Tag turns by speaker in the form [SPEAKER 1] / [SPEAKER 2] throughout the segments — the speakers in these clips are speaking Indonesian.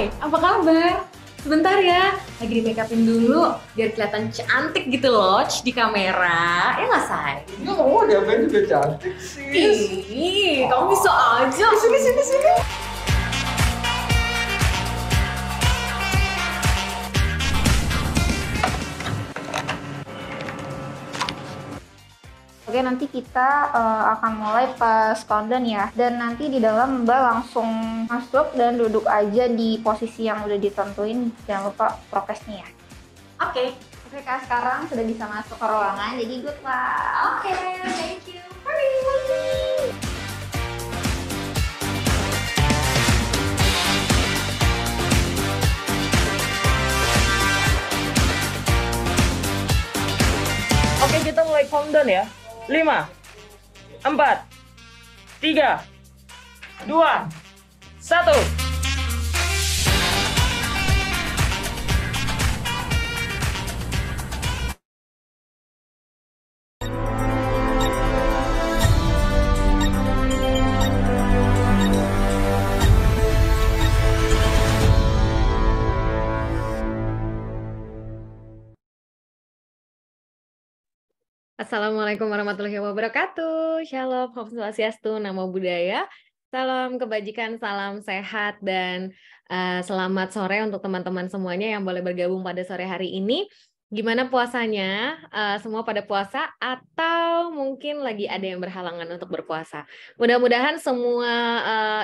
[SPEAKER 1] Apa kabar? Sebentar ya, lagi di make upin dulu biar kelihatan cantik gitu loh di kamera. Ya nggak, Say?
[SPEAKER 2] Enggak mau diapain juga cantik sis.
[SPEAKER 1] Ih, kamu bisa aja.
[SPEAKER 2] Sini sini sini.
[SPEAKER 3] Oke, nanti kita akan mulai pas countdown ya. Dan nanti di dalam Mbak langsung masuk dan duduk aja di posisi yang udah ditentuin. Jangan lupa prokesnya ya.
[SPEAKER 1] Oke.
[SPEAKER 3] Oke, Kak, sekarang sudah bisa masuk ke ruangan, jadi good luck.
[SPEAKER 1] Oke, thank you. Hurry.
[SPEAKER 4] Oke, kita mulai countdown ya. 5, 4, 3, 2, 1.
[SPEAKER 1] Assalamualaikum warahmatullahi wabarakatuh. Shalom, Om Swastiastu, Namo Buddhaya. Salam kebajikan, salam sehat, dan selamat sore untuk teman-teman semuanya yang boleh bergabung pada sore hari ini. Gimana puasanya? Semua pada puasa atau mungkin lagi ada yang berhalangan untuk berpuasa? Mudah-mudahan semua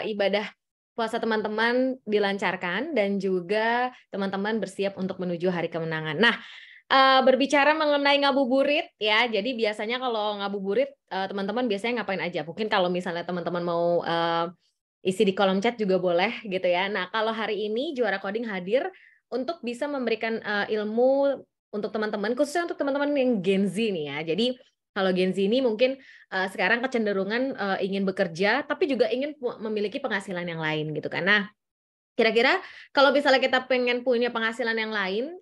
[SPEAKER 1] ibadah puasa teman-teman dilancarkan dan juga teman-teman bersiap untuk menuju hari kemenangan. Nah, berbicara mengenai ngabuburit ya, jadi biasanya kalau ngabuburit teman-teman biasanya ngapain aja? Mungkin kalau misalnya teman-teman mau isi di kolom chat juga boleh gitu ya. Nah, kalau hari ini Juara Coding hadir untuk bisa memberikan ilmu untuk teman-teman, khususnya untuk teman-teman yang Gen Z nih ya. Jadi kalau Gen Z ini mungkin sekarang kecenderungan ingin bekerja, tapi juga ingin memiliki penghasilan yang lain gitu kan. Nah, kira-kira kalau misalnya kita pengen punya penghasilan yang lain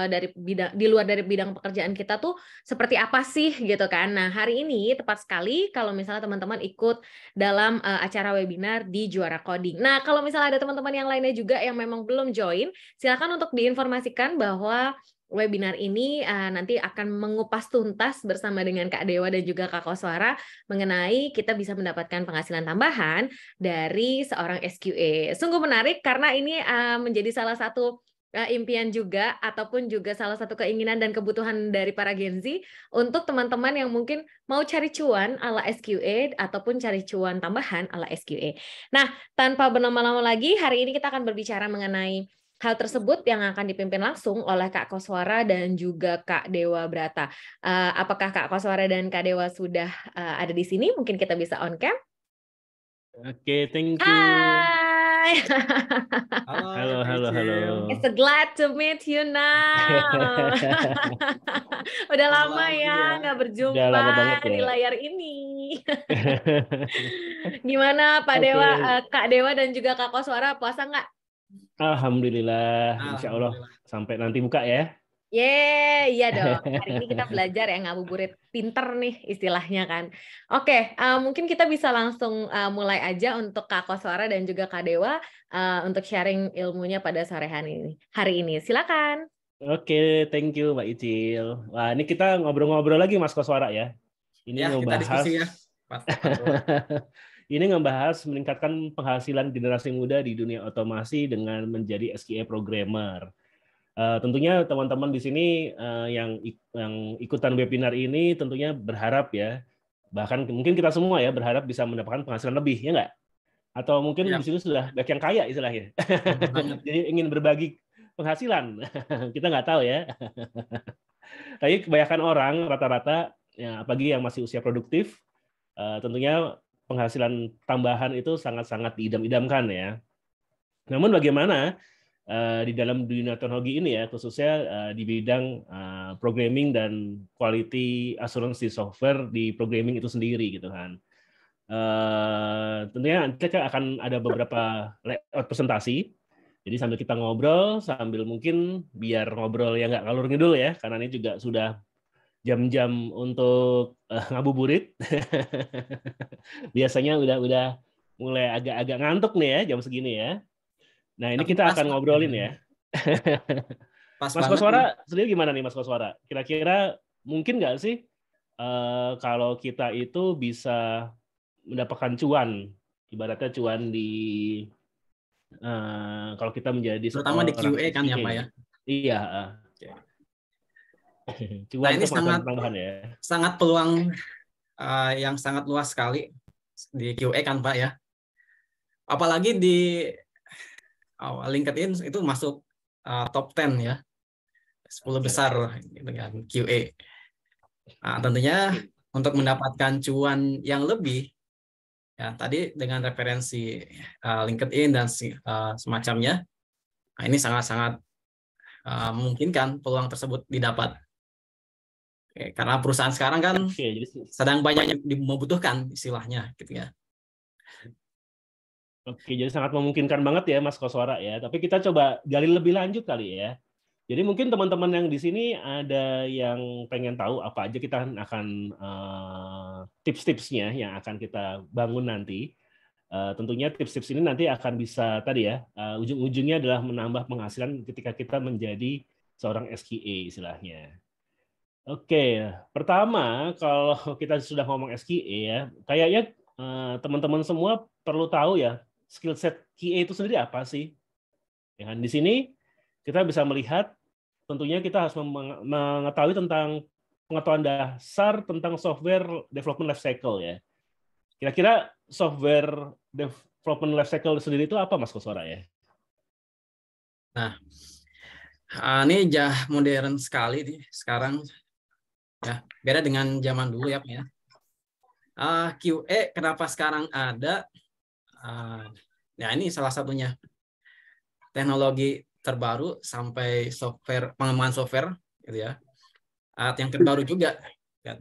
[SPEAKER 1] dari bidang di luar dari bidang pekerjaan kita tuh seperti apa sih gitu kan. Nah, hari ini tepat sekali kalau misalnya teman-teman ikut dalam acara webinar di Juara Coding. Nah, kalau misalnya ada teman-teman yang lainnya juga yang memang belum join, silakan untuk diinformasikan bahwa webinar ini nanti akan mengupas tuntas bersama dengan Kak Dewa dan juga Kak Koswara mengenai kita bisa mendapatkan penghasilan tambahan dari seorang SQA. Sungguh menarik karena ini menjadi salah satu impian juga ataupun juga salah satu keinginan dan kebutuhan dari para Gen Z untuk teman-teman yang mungkin mau cari cuan ala SQA ataupun cari cuan tambahan ala SQA. Nah, tanpa berlama-lama lagi, hari ini kita akan berbicara mengenai hal tersebut yang akan dipimpin langsung oleh Kak Koswara dan juga Kak Dewa Brata. Apakah Kak Koswara dan Kak Dewa sudah ada di sini? Mungkin kita bisa on cam.
[SPEAKER 4] Oke, thank you.
[SPEAKER 1] Hai.
[SPEAKER 4] Halo, halo, halo.
[SPEAKER 1] It's a glad to meet you now. Udah lama ya nggak
[SPEAKER 4] Udah lama
[SPEAKER 1] berjumpa
[SPEAKER 4] banget ya.
[SPEAKER 1] di layar ini. Gimana Pak
[SPEAKER 4] Oke.
[SPEAKER 1] Dewa, Kak Dewa dan juga Kak Koswara puasa nggak?
[SPEAKER 4] Alhamdulillah, insya Allah sampai nanti buka ya.
[SPEAKER 1] Iya dong. Hari ini kita belajar ya ngabuburit pinter nih istilahnya kan. Oke, mungkin kita bisa langsung mulai aja untuk Kak Koswara dan juga Kak Dewa untuk sharing ilmunya pada sore hari ini. Silakan.
[SPEAKER 4] Oke, thank you Mbak Icil. Wah, ini kita ngobrol-ngobrol lagi Mas Koswara ya. Ini
[SPEAKER 2] Ya, kita
[SPEAKER 4] ngebahas
[SPEAKER 2] diskusi ya.
[SPEAKER 4] ini ngebahas meningkatkan penghasilan generasi muda di dunia otomasi dengan menjadi SQA programmer. Tentunya teman-teman di sini yang ikutan webinar ini tentunya berharap ya, bahkan mungkin kita semua ya berharap bisa mendapatkan penghasilan lebih, ya nggak? Atau mungkin
[SPEAKER 2] Ya.
[SPEAKER 4] di sini sudah banyak yang kaya istilahnya. Jadi ingin berbagi penghasilan. Kita nggak tahu ya. Tapi kebanyakan orang rata-rata, ya, apalagi yang masih usia produktif, tentunya penghasilan tambahan itu sangat-sangat diidam-idamkan ya. Namun bagaimana di dalam dunia teknologi ini ya, khususnya di bidang programming dan quality assurance di software di programming itu sendiri gitu kan. Tentunya kita akan ada beberapa layout presentasi. Jadi sambil kita ngobrol, sambil mungkin biar ngobrol ya nggak ngalur ngidul ya, karena ini juga sudah jam-jam untuk ngabuburit. Biasanya udah mulai agak-agak ngantuk nih ya jam segini ya. Nah, ini
[SPEAKER 5] Tapi
[SPEAKER 4] kita
[SPEAKER 5] pas
[SPEAKER 4] akan ngobrolin ya.
[SPEAKER 5] pas
[SPEAKER 4] Mas
[SPEAKER 5] banget
[SPEAKER 4] Koswara
[SPEAKER 5] nih.
[SPEAKER 4] sendiri gimana nih Mas Koswara? Kira-kira mungkin nggak sih kalau kita itu bisa mendapatkan cuan, ibaratnya cuan di kalau kita menjadi
[SPEAKER 5] Terutama di
[SPEAKER 4] seorang
[SPEAKER 5] QA kan ya,
[SPEAKER 4] SQA.
[SPEAKER 5] Pak ya.
[SPEAKER 4] Iya,
[SPEAKER 5] Oke. Nah,
[SPEAKER 4] cuan
[SPEAKER 5] ini
[SPEAKER 4] untuk penghasilan tambahan ya.
[SPEAKER 5] sangat peluang yang sangat luas sekali di QA kan, Pak ya. Apalagi di LinkedIn itu masuk top 10 ya. 10 besar dengan QA. Nah, tentunya untuk mendapatkan cuan yang lebih, ya tadi dengan referensi LinkedIn dan semacamnya, nah, ini sangat-sangat memungkinkan peluang tersebut didapat. Oke, karena perusahaan sekarang kan sedang banyak membutuhkan istilahnya, gitu ya.
[SPEAKER 4] Oke, jadi sangat memungkinkan banget ya Mas Koswara ya. Tapi kita coba gali lebih lanjut kali ya. Jadi mungkin teman-teman yang di sini ada yang pengen tahu apa aja kita akan tips-tipsnya yang akan kita bangun nanti. Tentunya tips-tips ini nanti akan bisa tadi ya, ujung-ujungnya adalah menambah penghasilan ketika kita menjadi seorang SQA istilahnya. Oke, pertama kalau kita sudah ngomong SQA ya, kayaknya teman-teman semua perlu tahu ya skill set QA itu sendiri apa sih? Ya kan? Di sini kita bisa melihat tentunya kita harus mengetahui tentang pengetahuan dasar tentang software development life cycle ya. Kira-kira software development life cycle sendiri itu apa Mas Koswara ya?
[SPEAKER 5] Nah, ini modern sekali nih sekarang ya. Beda dengan zaman dulu ya, Pak ya. QA kenapa sekarang ada? Ya ini salah satunya. Teknologi terbaru sampai software, pengembangan software gitu ya. Yang terbaru juga kan.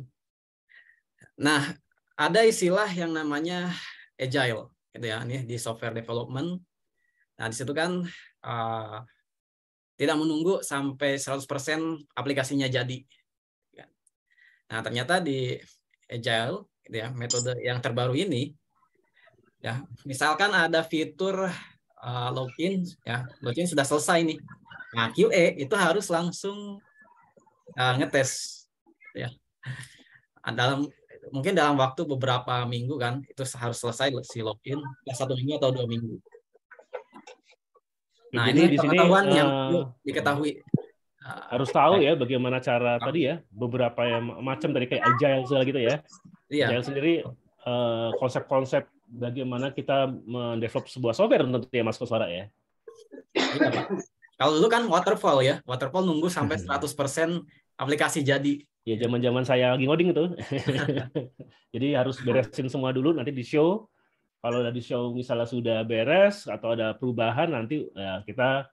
[SPEAKER 5] Nah, ada istilah yang namanya agile gitu ya, ini di software development. Nah, di situ kan tidak menunggu sampai 100% aplikasinya jadi. Nah, ternyata di agile gitu ya, metode yang terbaru ini ya, misalkan ada fitur login ya, login sudah selesai nih. Nah, QA itu harus langsung ngetes ya. Mungkin dalam waktu beberapa minggu kan itu harus selesai si login, 1 minggu atau 2 minggu. Nah,
[SPEAKER 4] jadi
[SPEAKER 5] ini
[SPEAKER 4] di sini
[SPEAKER 5] pengetahuan yang diketahui.
[SPEAKER 4] Harus tahu ya bagaimana cara tadi ya, beberapa yang macam tadi kayak agile segala gitu ya.
[SPEAKER 5] Iya.
[SPEAKER 4] Agile sendiri konsep-konsep bagaimana kita mendevelop sebuah software tentunya Mas Koswara ya.
[SPEAKER 5] Iya, Pak. Kalau dulu kan waterfall ya, waterfall nunggu sampai 100% aplikasi jadi.
[SPEAKER 4] Ya zaman-zaman saya lagi ngoding itu. Jadi harus beresin semua dulu, nanti di show. Kalau udah di show misalnya sudah beres atau ada perubahan, nanti ya, kita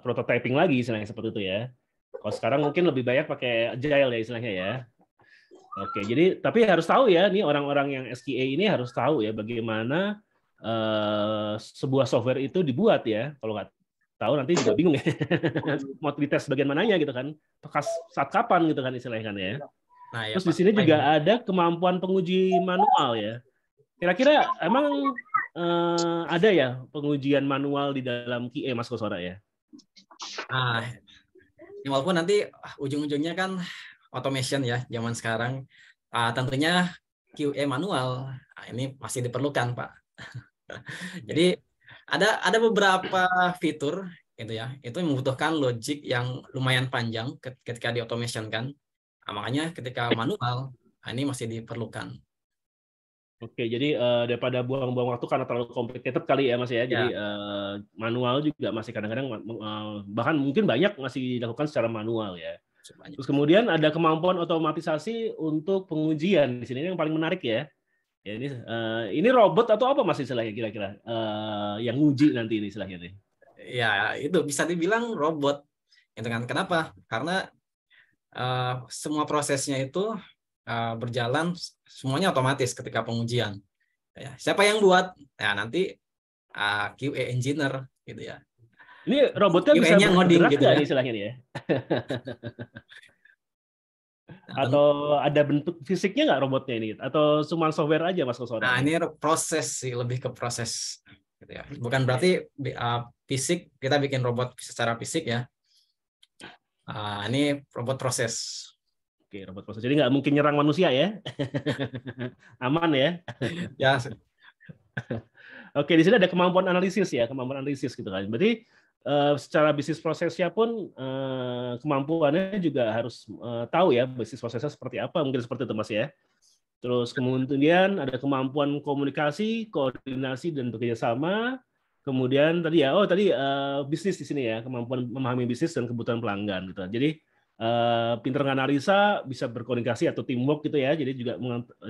[SPEAKER 4] prototyping lagi istilahnya seperti itu ya. Kalau sekarang mungkin lebih banyak pakai agile ya istilahnya ya. Oke, jadi tapi harus tahu ya, nih orang-orang yang SQA ini harus tahu ya bagaimana sebuah software itu dibuat ya. Kalau nggak tahu nanti juga bingung ya. Mau dites bagian mananya gitu kan. Saat kapan gitu kan istilahnya kan ya.
[SPEAKER 5] Nah, ya,
[SPEAKER 4] Terus
[SPEAKER 5] Pak.
[SPEAKER 4] di sini juga ada kemampuan penguji manual ya. Kira-kira emang ada ya pengujian manual di dalam QA Mas Koswara ya?
[SPEAKER 5] Nah, walaupun nanti ujung-ujungnya kan automation ya zaman sekarang, tentunya QA manual ini masih diperlukan, Pak. Jadi ada beberapa fitur gitu ya, itu membutuhkan logic yang lumayan panjang ketika di automation kan. Nah, makanya ketika manual ini masih diperlukan.
[SPEAKER 4] Oke, jadi daripada buang-buang waktu karena terlalu complicated kali ya Mas ya. Jadi manual juga masih kadang-kadang bahkan mungkin banyak masih dilakukan secara manual ya. Terus kemudian ada kemampuan otomatisasi untuk pengujian di sini yang paling menarik ya. Ya ini robot atau apa Mas istilahnya kira-kira yang nguji nanti ini istilahnya nih.
[SPEAKER 5] Ya, itu bisa dibilang robot. Itu kan kenapa? Karena semua prosesnya itu berjalan semuanya otomatis ketika pengujian. Ya, siapa yang buat? Ya nanti QA engineer gitu ya.
[SPEAKER 4] Ini robotnya bisa bergerak gitu ya istilahnya nih ya. Atau ada bentuk fisiknya nggak robotnya ini? Atau cuma software aja Mas Koswara?
[SPEAKER 5] Nah, ini proses sih, lebih ke proses. gitu ya. Bukan berarti fisik kita bikin robot secara fisik ya. Ini robot proses.
[SPEAKER 4] Oke, robot proses. Jadi nggak mungkin nyerang manusia ya. Aman ya.
[SPEAKER 5] Ya,
[SPEAKER 4] Oke, di sini ada kemampuan analisis ya, kemampuan analisis gitu kan. Berarti secara bisnis prosesnya pun kemampuannya juga harus tahu ya bisnis prosesnya seperti apa, mungkin seperti itu Mas ya. Terus kemudian ada kemampuan komunikasi, koordinasi dan bekerja sama. Kemudian tadi bisnis di sini ya, kemampuan memahami bisnis dan kebutuhan pelanggan gitu. Jadi pinter analisa, bisa berkomunikasi atau teamwork gitu ya. Jadi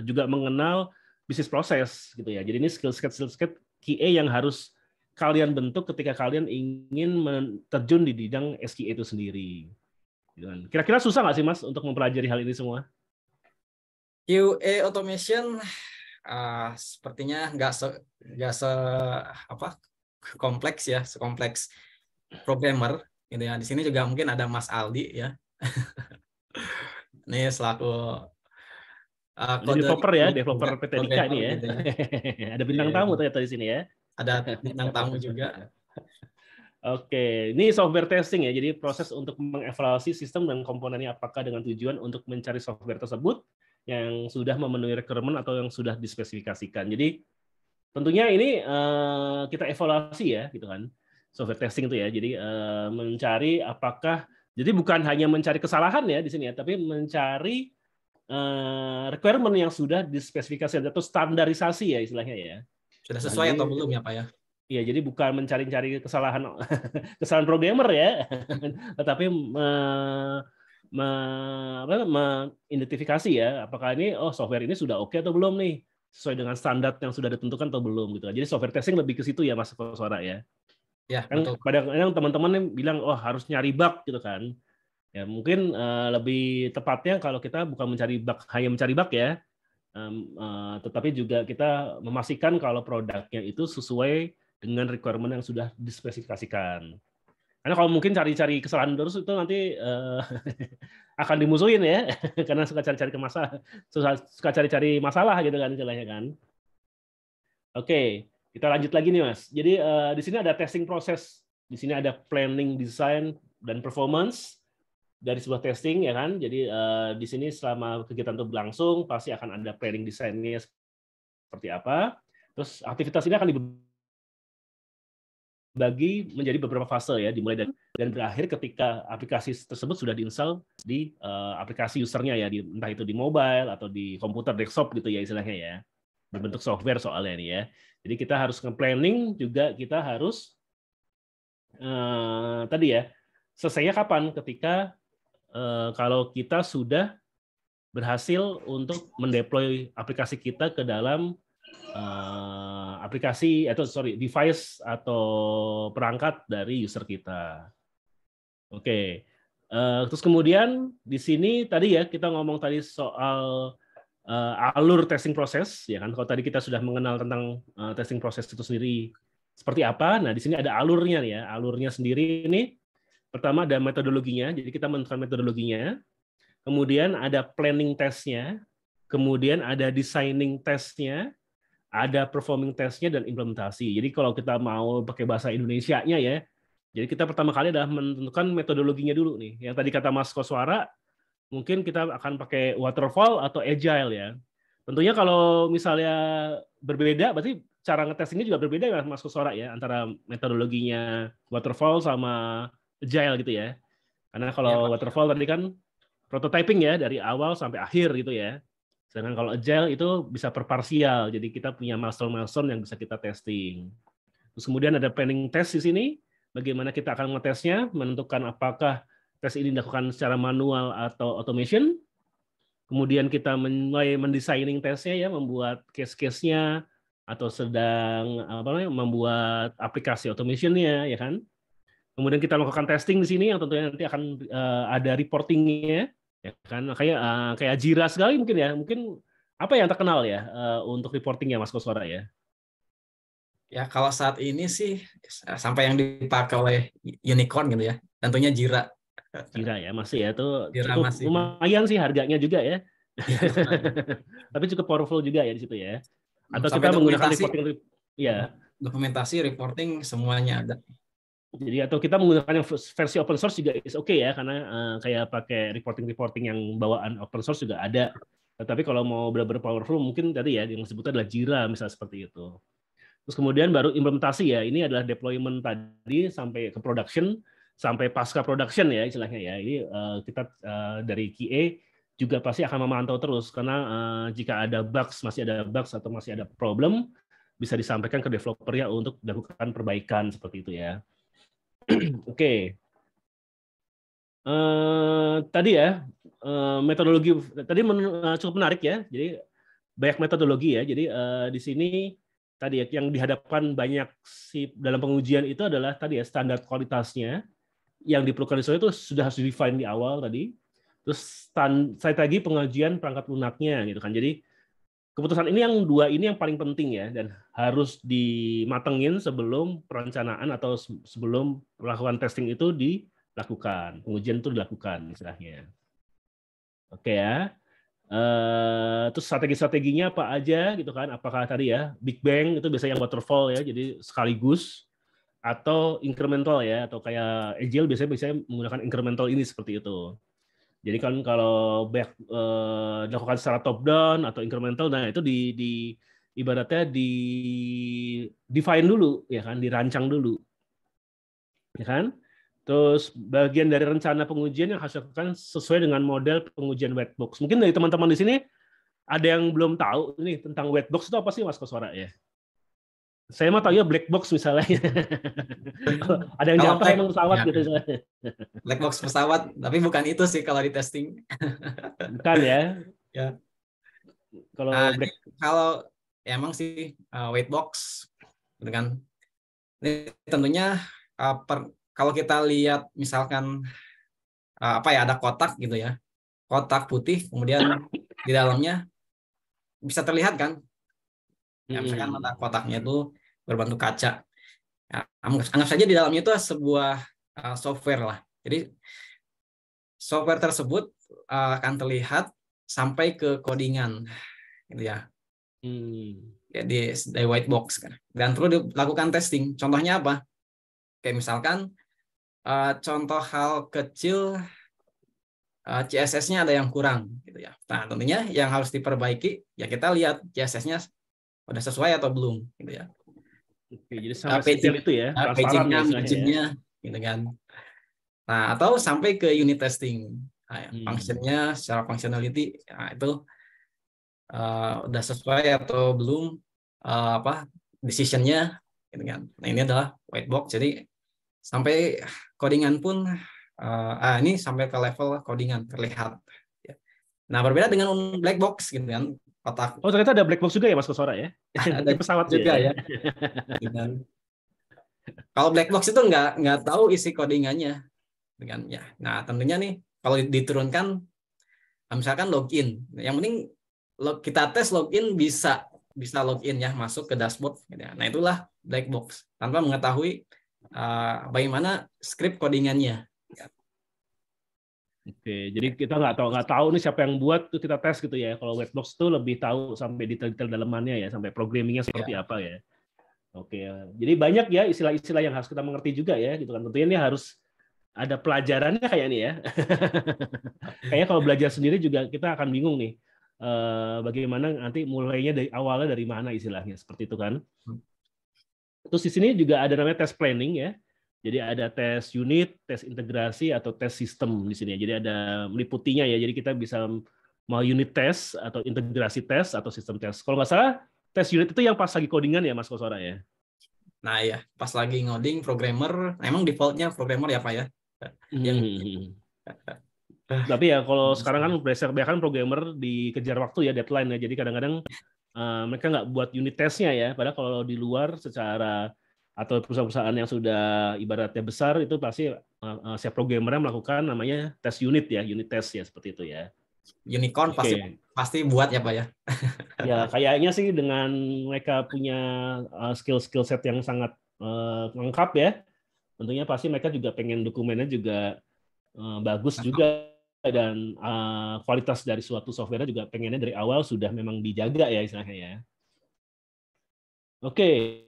[SPEAKER 4] juga mengenal bisnis proses gitu ya. Jadi ini skill set QA yang harus kalian bentuk ketika kalian ingin terjun di bidang SQA itu sendiri. Kira-kira susah nggak sih Mas untuk mempelajari hal ini semua?
[SPEAKER 5] QA automation sepertinya nggak kompleks ya, sekompleks programmer gitu ya. Di sini juga mungkin ada Mas Aldi ya. Ini selaku
[SPEAKER 4] developer ya, developer PT Dika ini ya.
[SPEAKER 5] Gitu ya.
[SPEAKER 4] Ada bintang tamu ternyata di sini ya.
[SPEAKER 5] Ada bintang tamu juga.
[SPEAKER 4] Oke, ini software testing ya. Jadi proses untuk mengevaluasi sistem dan komponennya apakah dengan tujuan untuk mencari software tersebut yang sudah memenuhi requirement atau yang sudah dispesifikasikan. Jadi tentunya ini kita evaluasi ya, gitu kan. Software testing itu ya. Jadi mencari apakah, jadi bukan hanya mencari kesalahan ya di sini ya, tapi mencari requirement yang sudah dispesifikasi atau standarisasi ya istilahnya ya.
[SPEAKER 5] Sudah sesuai atau belum ya Pak ya?
[SPEAKER 4] Iya, jadi bukan mencari-cari kesalahan programmer ya, tetapi mengidentifikasi ya, apakah ini software ini sudah oke atau belum nih, sesuai dengan standar yang sudah ditentukan atau belum gitu. Jadi software testing lebih ke situ ya Mas Koswara ya.
[SPEAKER 5] Ya,
[SPEAKER 4] kan
[SPEAKER 5] betul.
[SPEAKER 4] Kadang-kadang teman-teman bilang harus nyari bug gitu kan. Ya mungkin lebih tepatnya kalau kita bukan hanya mencari bug ya, tetapi juga kita memastikan kalau produknya itu sesuai dengan requirement yang sudah dispesifikasikan. Karena kalau mungkin cari-cari kesalahan terus itu nanti akan dimusuhin ya, karena suka cari-cari masalah gitu kan istilahnya kan. Oke, kita lanjut lagi nih Mas. Jadi di sini ada testing proses, di sini ada planning, design dan performance dari sebuah testing ya kan. Jadi di sini selama kegiatan itu berlangsung pasti akan ada planning desainnya seperti apa. Terus aktivitas ini akan dibagi menjadi beberapa fase ya, dimulai dari dan berakhir ketika aplikasi tersebut sudah diinstal di aplikasi usernya ya, entah itu di mobile atau di komputer desktop gitu ya istilahnya ya, berbentuk software soalnya ini ya. Jadi kita harus nge-planning juga, kita harus tadi ya, selesainya kapan, ketika kalau kita sudah berhasil untuk mendeploy aplikasi kita ke dalam device atau perangkat dari user kita. Oke. Terus kemudian di sini tadi ya kita ngomong tadi soal alur testing proses ya kan. Kalau tadi kita sudah mengenal tentang testing proses itu sendiri seperti apa. Nah, di sini ada alurnya nih ya. Alurnya sendiri ini pertama ada metodologinya. Jadi kita menentukan metodologinya. Kemudian ada planning testnya. Kemudian ada designing testnya. Ada performing testnya dan implementasi. Jadi kalau kita mau pakai bahasa Indonesianya ya, jadi kita pertama kali adalah menentukan metodologinya dulu nih. Yang tadi kata Mas Koswara, mungkin kita akan pakai waterfall atau agile ya. Tentunya kalau misalnya berbeda, berarti cara ngetestingnya juga berbeda ya Mas Koswara ya, antara metodologinya waterfall sama agile gitu ya. Karena kalau waterfall tadi kan prototyping ya, dari awal sampai akhir gitu ya. Sedangkan kalau agile itu bisa per parsial, jadi kita punya milestone-milestone yang bisa kita testing. Terus kemudian ada planning test di sini, bagaimana kita akan ngetesnya, menentukan apakah tes ini dilakukan secara manual atau automation. Kemudian kita mulai mendesigning tesnya ya, membuat case-case-nya atau sedang membuat aplikasi automation-nya ya kan. Kemudian kita melakukan testing di sini yang tentunya nanti akan ada reporting-nya. Ya kan, kayak Jira sekali mungkin ya. Mungkin apa yang terkenal ya untuk reportingnya Mas Koswara ya?
[SPEAKER 5] Ya kalau saat ini sih sampai yang dipakai oleh unicorn gitu ya. Tentunya Jira.
[SPEAKER 4] Jira ya masih ya, itu
[SPEAKER 5] Jira
[SPEAKER 4] cukup
[SPEAKER 5] masih.
[SPEAKER 4] lumayan sih harganya juga ya. Tapi cukup powerful juga ya di situ ya. Atau
[SPEAKER 5] Sampai
[SPEAKER 4] kita menggunakan
[SPEAKER 5] dokumentasi.
[SPEAKER 4] reporting ya.
[SPEAKER 5] dokumentasi, reporting semuanya ada.
[SPEAKER 4] Jadi atau kita menggunakan yang versi open source juga is okay ya, karena kayak pakai reporting yang bawaan open source juga ada. Tapi kalau mau benar-benar powerful mungkin tadi ya yang disebutnya adalah Jira misalnya seperti itu. Terus kemudian baru implementasi ya, ini adalah deployment tadi sampai ke production, sampai pasca production ya istilahnya ya. Ini kita dari QA juga pasti akan memantau terus karena jika ada bugs, masih ada bugs atau masih ada problem, bisa disampaikan ke developernya untuk dilakukan perbaikan seperti itu ya. Oke. Tadi ya metodologi tadi cukup menarik ya. Jadi banyak metodologi ya. Jadi di sini tadi ya, yang dihadapkan banyak dalam pengujian itu adalah tadi ya standar kualitasnya yang diperlukan itu sudah harus define di awal tadi. Terus strategi pengajian perangkat lunaknya gitu kan. Jadi keputusan ini yang dua ini yang paling penting ya dan harus dimatengin sebelum perencanaan atau sebelum melakukan testing itu dilakukan, pengujian itu dilakukan istilahnya. Oke ya. Terus strategi-strateginya apa aja gitu kan? Apakah tadi ya Big Bang itu biasanya yang waterfall ya, jadi sekaligus atau incremental ya, atau kayak Agile biasanya menggunakan incremental ini seperti itu. Jadi kan kalau dilakukan secara top down atau incremental, nah itu ibaratnya define dulu ya kan, dirancang dulu, ya kan. Terus bagian dari rencana pengujian yang harus dilakukan sesuai dengan model pengujian white box. Mungkin dari teman-teman di sini ada yang belum tahu nih tentang white box itu apa sih Mas Koswara ya? Saya mah tahu ya black box misalnya. Ada yang jatuh emang pesawat
[SPEAKER 5] ya,
[SPEAKER 4] gitu.
[SPEAKER 5] Black box pesawat, tapi bukan itu sih kalau di testing.
[SPEAKER 4] Bukan ya?
[SPEAKER 5] Ya.
[SPEAKER 4] Kalau black,
[SPEAKER 5] kalau ya emang sih white box, dengan ini tentunya kalau kita lihat misalkan apa ya, ada kotak gitu ya, kotak putih, kemudian di dalamnya bisa terlihat kan? Ya, misalkan ada kotaknya itu berbentuk kaca. Ya, anggap saja di dalamnya itu sebuah software lah. Jadi software tersebut akan terlihat sampai ke codingan, gitu ya. Ya di white box kan. Dan perlu dilakukan testing. Contohnya apa? Kayak misalkan contoh hal kecil, CSS-nya ada yang kurang, gitu ya. Nah, tentunya yang harus diperbaiki ya kita lihat CSS-nya udah sesuai atau belum, gitu ya.
[SPEAKER 4] Oke, jadi sampai detail itu ya,
[SPEAKER 5] paging-nya, margin-nya, gitu kan. Nah, atau sampai ke unit testing, function-nya secara functionality, nah, itu udah sesuai atau belum, decision-nya, gitu kan. Nah, ini adalah white box, jadi sampai codingan pun, ini sampai ke level codingan terlihat. Nah, berbeda dengan black box, gitu kan. Kotak.
[SPEAKER 4] Oh, ternyata ada black box juga ya Mas Koswara ya?
[SPEAKER 5] Ada
[SPEAKER 4] pesawat
[SPEAKER 5] juga ya. Kalau black box itu nggak tahu isi codingannya, kan ya. Nah, tentunya nih kalau diturunkan, misalkan login, yang penting kita tes login bisa login ya, masuk ke dashboard. Nah, itulah black box tanpa mengetahui bagaimana script codingannya.
[SPEAKER 4] Oke, jadi kita nggak tahu nih siapa yang buat tuh kita tes gitu ya. Kalau white box tuh lebih tahu sampai detail-detail dalemannya ya, sampai programmingnya seperti apa ya. Oke, jadi banyak ya istilah-istilah yang harus kita mengerti juga ya, gitu kan. Tentunya ini harus ada pelajarannya kayak ini ya. Kayaknya kalau belajar sendiri juga kita akan bingung nih, bagaimana nanti mulainya dari awalnya dari mana istilahnya seperti itu kan. Terus di sini juga ada namanya test planning ya. Jadi ada tes unit, tes integrasi, atau tes sistem di sini. Jadi ada meliputinya ya. Jadi kita bisa mau unit test, atau integrasi tes, atau sistem tes. Kalau nggak salah, tes unit itu yang pas lagi codingan ya, Mas Koswara ya?
[SPEAKER 5] Nah ya, pas lagi ngoding programmer, emang defaultnya programmer ya Pak ya?
[SPEAKER 4] Tapi ya kalau sekarang kan berdasarkan programmer dikejar waktu ya, deadline ya. Jadi kadang-kadang mereka nggak buat unit testnya ya. Padahal kalau di luar secara atau perusahaan-perusahaan yang sudah ibaratnya besar itu pasti siap programmernya melakukan namanya tes unit ya, unit test ya seperti itu ya.
[SPEAKER 5] Unicorn pasti buat ya Pak ya.
[SPEAKER 4] Ya kayaknya sih dengan mereka punya skill set yang sangat lengkap ya, tentunya pasti mereka juga pengen dokumennya juga bagus juga dan kualitas dari suatu software juga pengennya dari awal sudah memang dijaga ya istilahnya ya. Oke.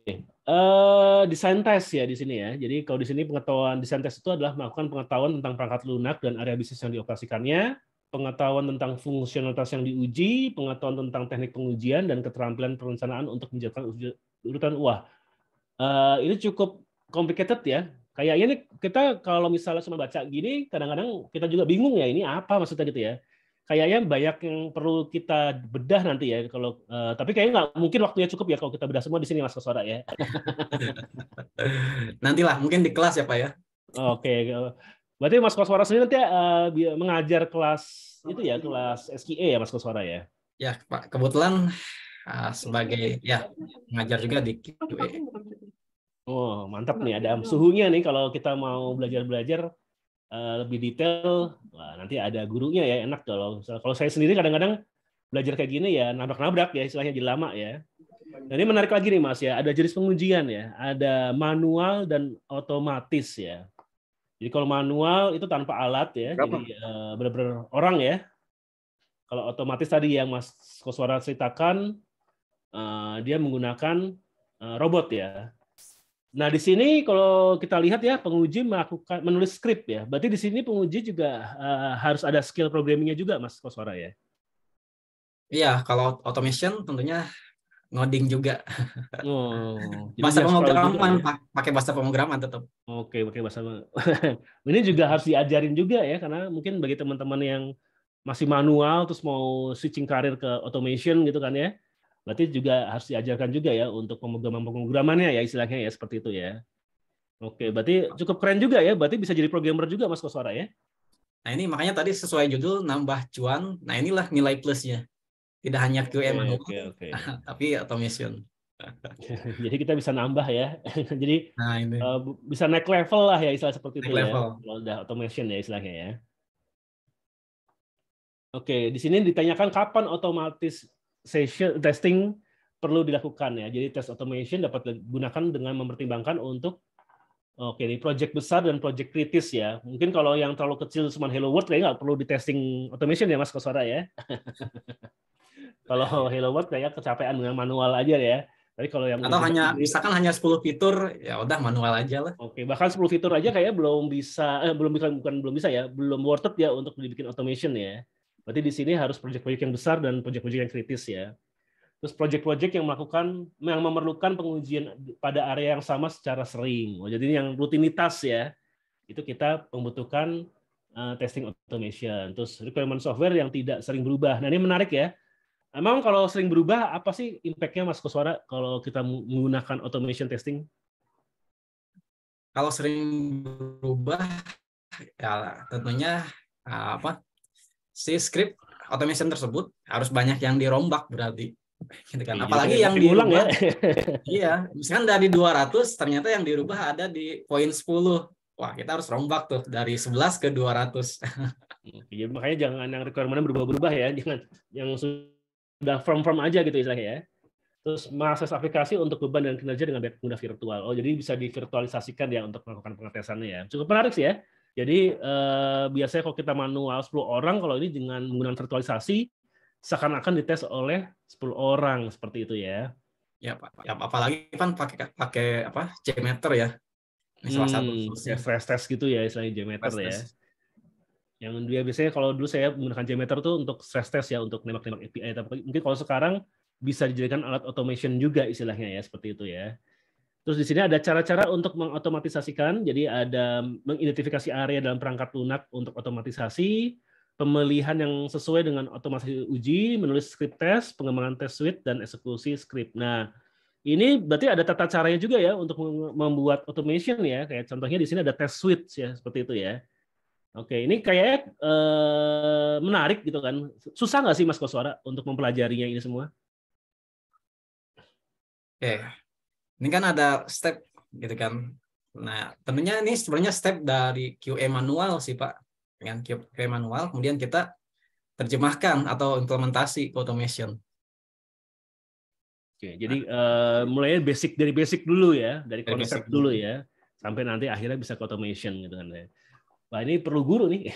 [SPEAKER 4] Desain test ya di sini ya. Jadi kalau di sini pengetahuan desain test itu adalah melakukan pengetahuan tentang perangkat lunak dan area bisnis yang dioperasikannya, pengetahuan tentang fungsionalitas yang diuji, pengetahuan tentang teknik pengujian, dan keterampilan perencanaan untuk menjalankan urutan. Wah, ini cukup complicated ya. Kayaknya nih kita kalau misalnya cuma baca gini, kadang-kadang kita juga bingung ya ini apa maksudnya gitu ya. Kayaknya banyak yang perlu kita bedah nanti ya. Kalau tapi kayaknya nggak mungkin waktunya cukup ya kalau kita bedah semua di sini Mas Koswara ya.
[SPEAKER 5] Nantilah mungkin di kelas ya Pak ya.
[SPEAKER 4] Oke, berarti Mas Koswara sendiri nanti mengajar kelas itu ya, kelas SQE ya Mas Koswara ya.
[SPEAKER 5] Ya Pak, kebetulan sebagai ya mengajar juga di QA.
[SPEAKER 4] Oh mantap nih, ada suhunya nih kalau kita mau belajar lebih detail. Wah, nanti ada gurunya ya, enak kalau saya sendiri kadang-kadang belajar kayak gini ya nabrak-nabrak ya istilahnya jadi lama ya. Dan ini menarik lagi nih Mas ya, ada jenis pengujian ya, ada manual dan otomatis ya. Jadi kalau manual itu tanpa alat ya, jadi benar-benar orang ya. Kalau otomatis tadi yang Mas Koswara ceritakan, dia menggunakan robot ya. Nah di sini kalau kita lihat ya penguji menulis skrip ya. Berarti di sini penguji juga harus ada skill programmingnya juga Mas Koswara ya.
[SPEAKER 5] Iya, kalau automation tentunya ngoding juga.
[SPEAKER 4] Oh, jadi
[SPEAKER 5] Bahasa pemrograman,
[SPEAKER 4] ya?
[SPEAKER 5] pakai bahasa pemrograman tetap.
[SPEAKER 4] Oke, pakai bahasa. Ini juga harus diajarin juga ya, karena mungkin bagi teman-teman yang masih manual terus mau switching karir ke automation gitu kan ya. Berarti juga harus diajarkan juga ya untuk pemrogramannya ya istilahnya ya seperti itu ya. Oke, berarti cukup keren juga ya. Berarti bisa jadi programmer juga Mas Koswara ya.
[SPEAKER 5] Nah ini makanya tadi sesuai judul nambah cuan. Nah inilah nilai plusnya. Tidak hanya QA manual, tapi automation.
[SPEAKER 4] Jadi kita bisa nambah ya. Jadi
[SPEAKER 5] nah, ini.
[SPEAKER 4] Bisa naik level lah ya istilah seperti itu ya.
[SPEAKER 5] Level.
[SPEAKER 4] Kalau udah automation ya istilahnya ya. Oke, di sini ditanyakan kapan otomatis testing perlu dilakukan ya. Jadi tes automation dapat digunakan dengan mempertimbangkan untuk ini project besar dan project kritis ya. Mungkin kalau yang terlalu kecil cuma Hello World kayaknya nggak perlu di testing automation ya Mas Koswara ya. Kalau Hello World kayaknya kecapean dengan manual aja ya. Tapi kalau yang
[SPEAKER 5] atau hanya misalkan hanya 10 fitur ya udah manual aja lah.
[SPEAKER 4] Oke, bahkan 10 fitur aja kayak belum bisa belum bisa ya, belum worth it ya untuk dibikin automation ya. Berarti di sini harus proyek-proyek yang besar dan proyek-proyek yang kritis ya. Terus proyek-proyek yang memerlukan pengujian pada area yang sama secara sering. Jadi yang rutinitas ya, itu kita membutuhkan testing automation. Terus requirement software yang tidak sering berubah. Nah ini menarik ya. Emang kalau sering berubah, apa sih impact-nya Mas Koswara kalau kita menggunakan automation testing?
[SPEAKER 5] Kalau sering berubah, ya tentunya si script automation tersebut harus banyak yang dirombak berarti. Gitu kan. Apalagi yang diulang ya. Iya, misalkan dari 200 ternyata yang dirubah ada di poin 10. Wah, kita harus rombak tuh dari 11 ke 200.
[SPEAKER 4] Jadi makanya jangan yang requirement-nya berubah-berubah ya, jangan yang sudah firm aja gitu istilahnya ya. Terus mengakses aplikasi untuk beban dan kinerja dengan mudah virtual. Oh, jadi bisa divirtualisasikan ya untuk melakukan pengetesannya ya. Cukup menarik sih ya. Jadi biasanya kalau kita manual 10 orang, kalau ini dengan menggunakan virtualisasi seakan-akan dites oleh 10 orang seperti itu ya.
[SPEAKER 5] Ya, Pak. Ya, apalagi kan pakai JMeter ya. Ini salah satu
[SPEAKER 4] stress test gitu ya istilahnya JMeter ya. Yang dia biasanya kalau dulu saya menggunakan JMeter tuh untuk stress test ya, untuk nembak-nembak API. Tapi mungkin kalau sekarang bisa dijadikan alat automation juga istilahnya ya, seperti itu ya. Terus di sini ada cara-cara untuk mengotomatisasikan. Jadi ada mengidentifikasi area dalam perangkat lunak untuk otomatisasi, pemilihan yang sesuai dengan otomatisasi uji, menulis script test, pengembangan test suite, dan eksekusi script. Nah, ini berarti ada tata caranya juga ya untuk membuat automation ya. Kayak contohnya di sini ada test suite ya, seperti itu ya. Oke, ini kayaknya menarik gitu kan. Susah nggak sih Mas Koswara untuk mempelajarinya ini semua?
[SPEAKER 5] Oke, ini kan ada step gitu kan. Nah, tentunya ini sebenarnya step dari QA manual sih Pak. Dengan QA manual, kemudian kita terjemahkan atau implementasi ke automation.
[SPEAKER 4] Oke, jadi mulai dari basic dulu ya, dari konsep dulu ya, sampai nanti akhirnya bisa ke automation gitu kan ya. Wah, ini perlu guru nih.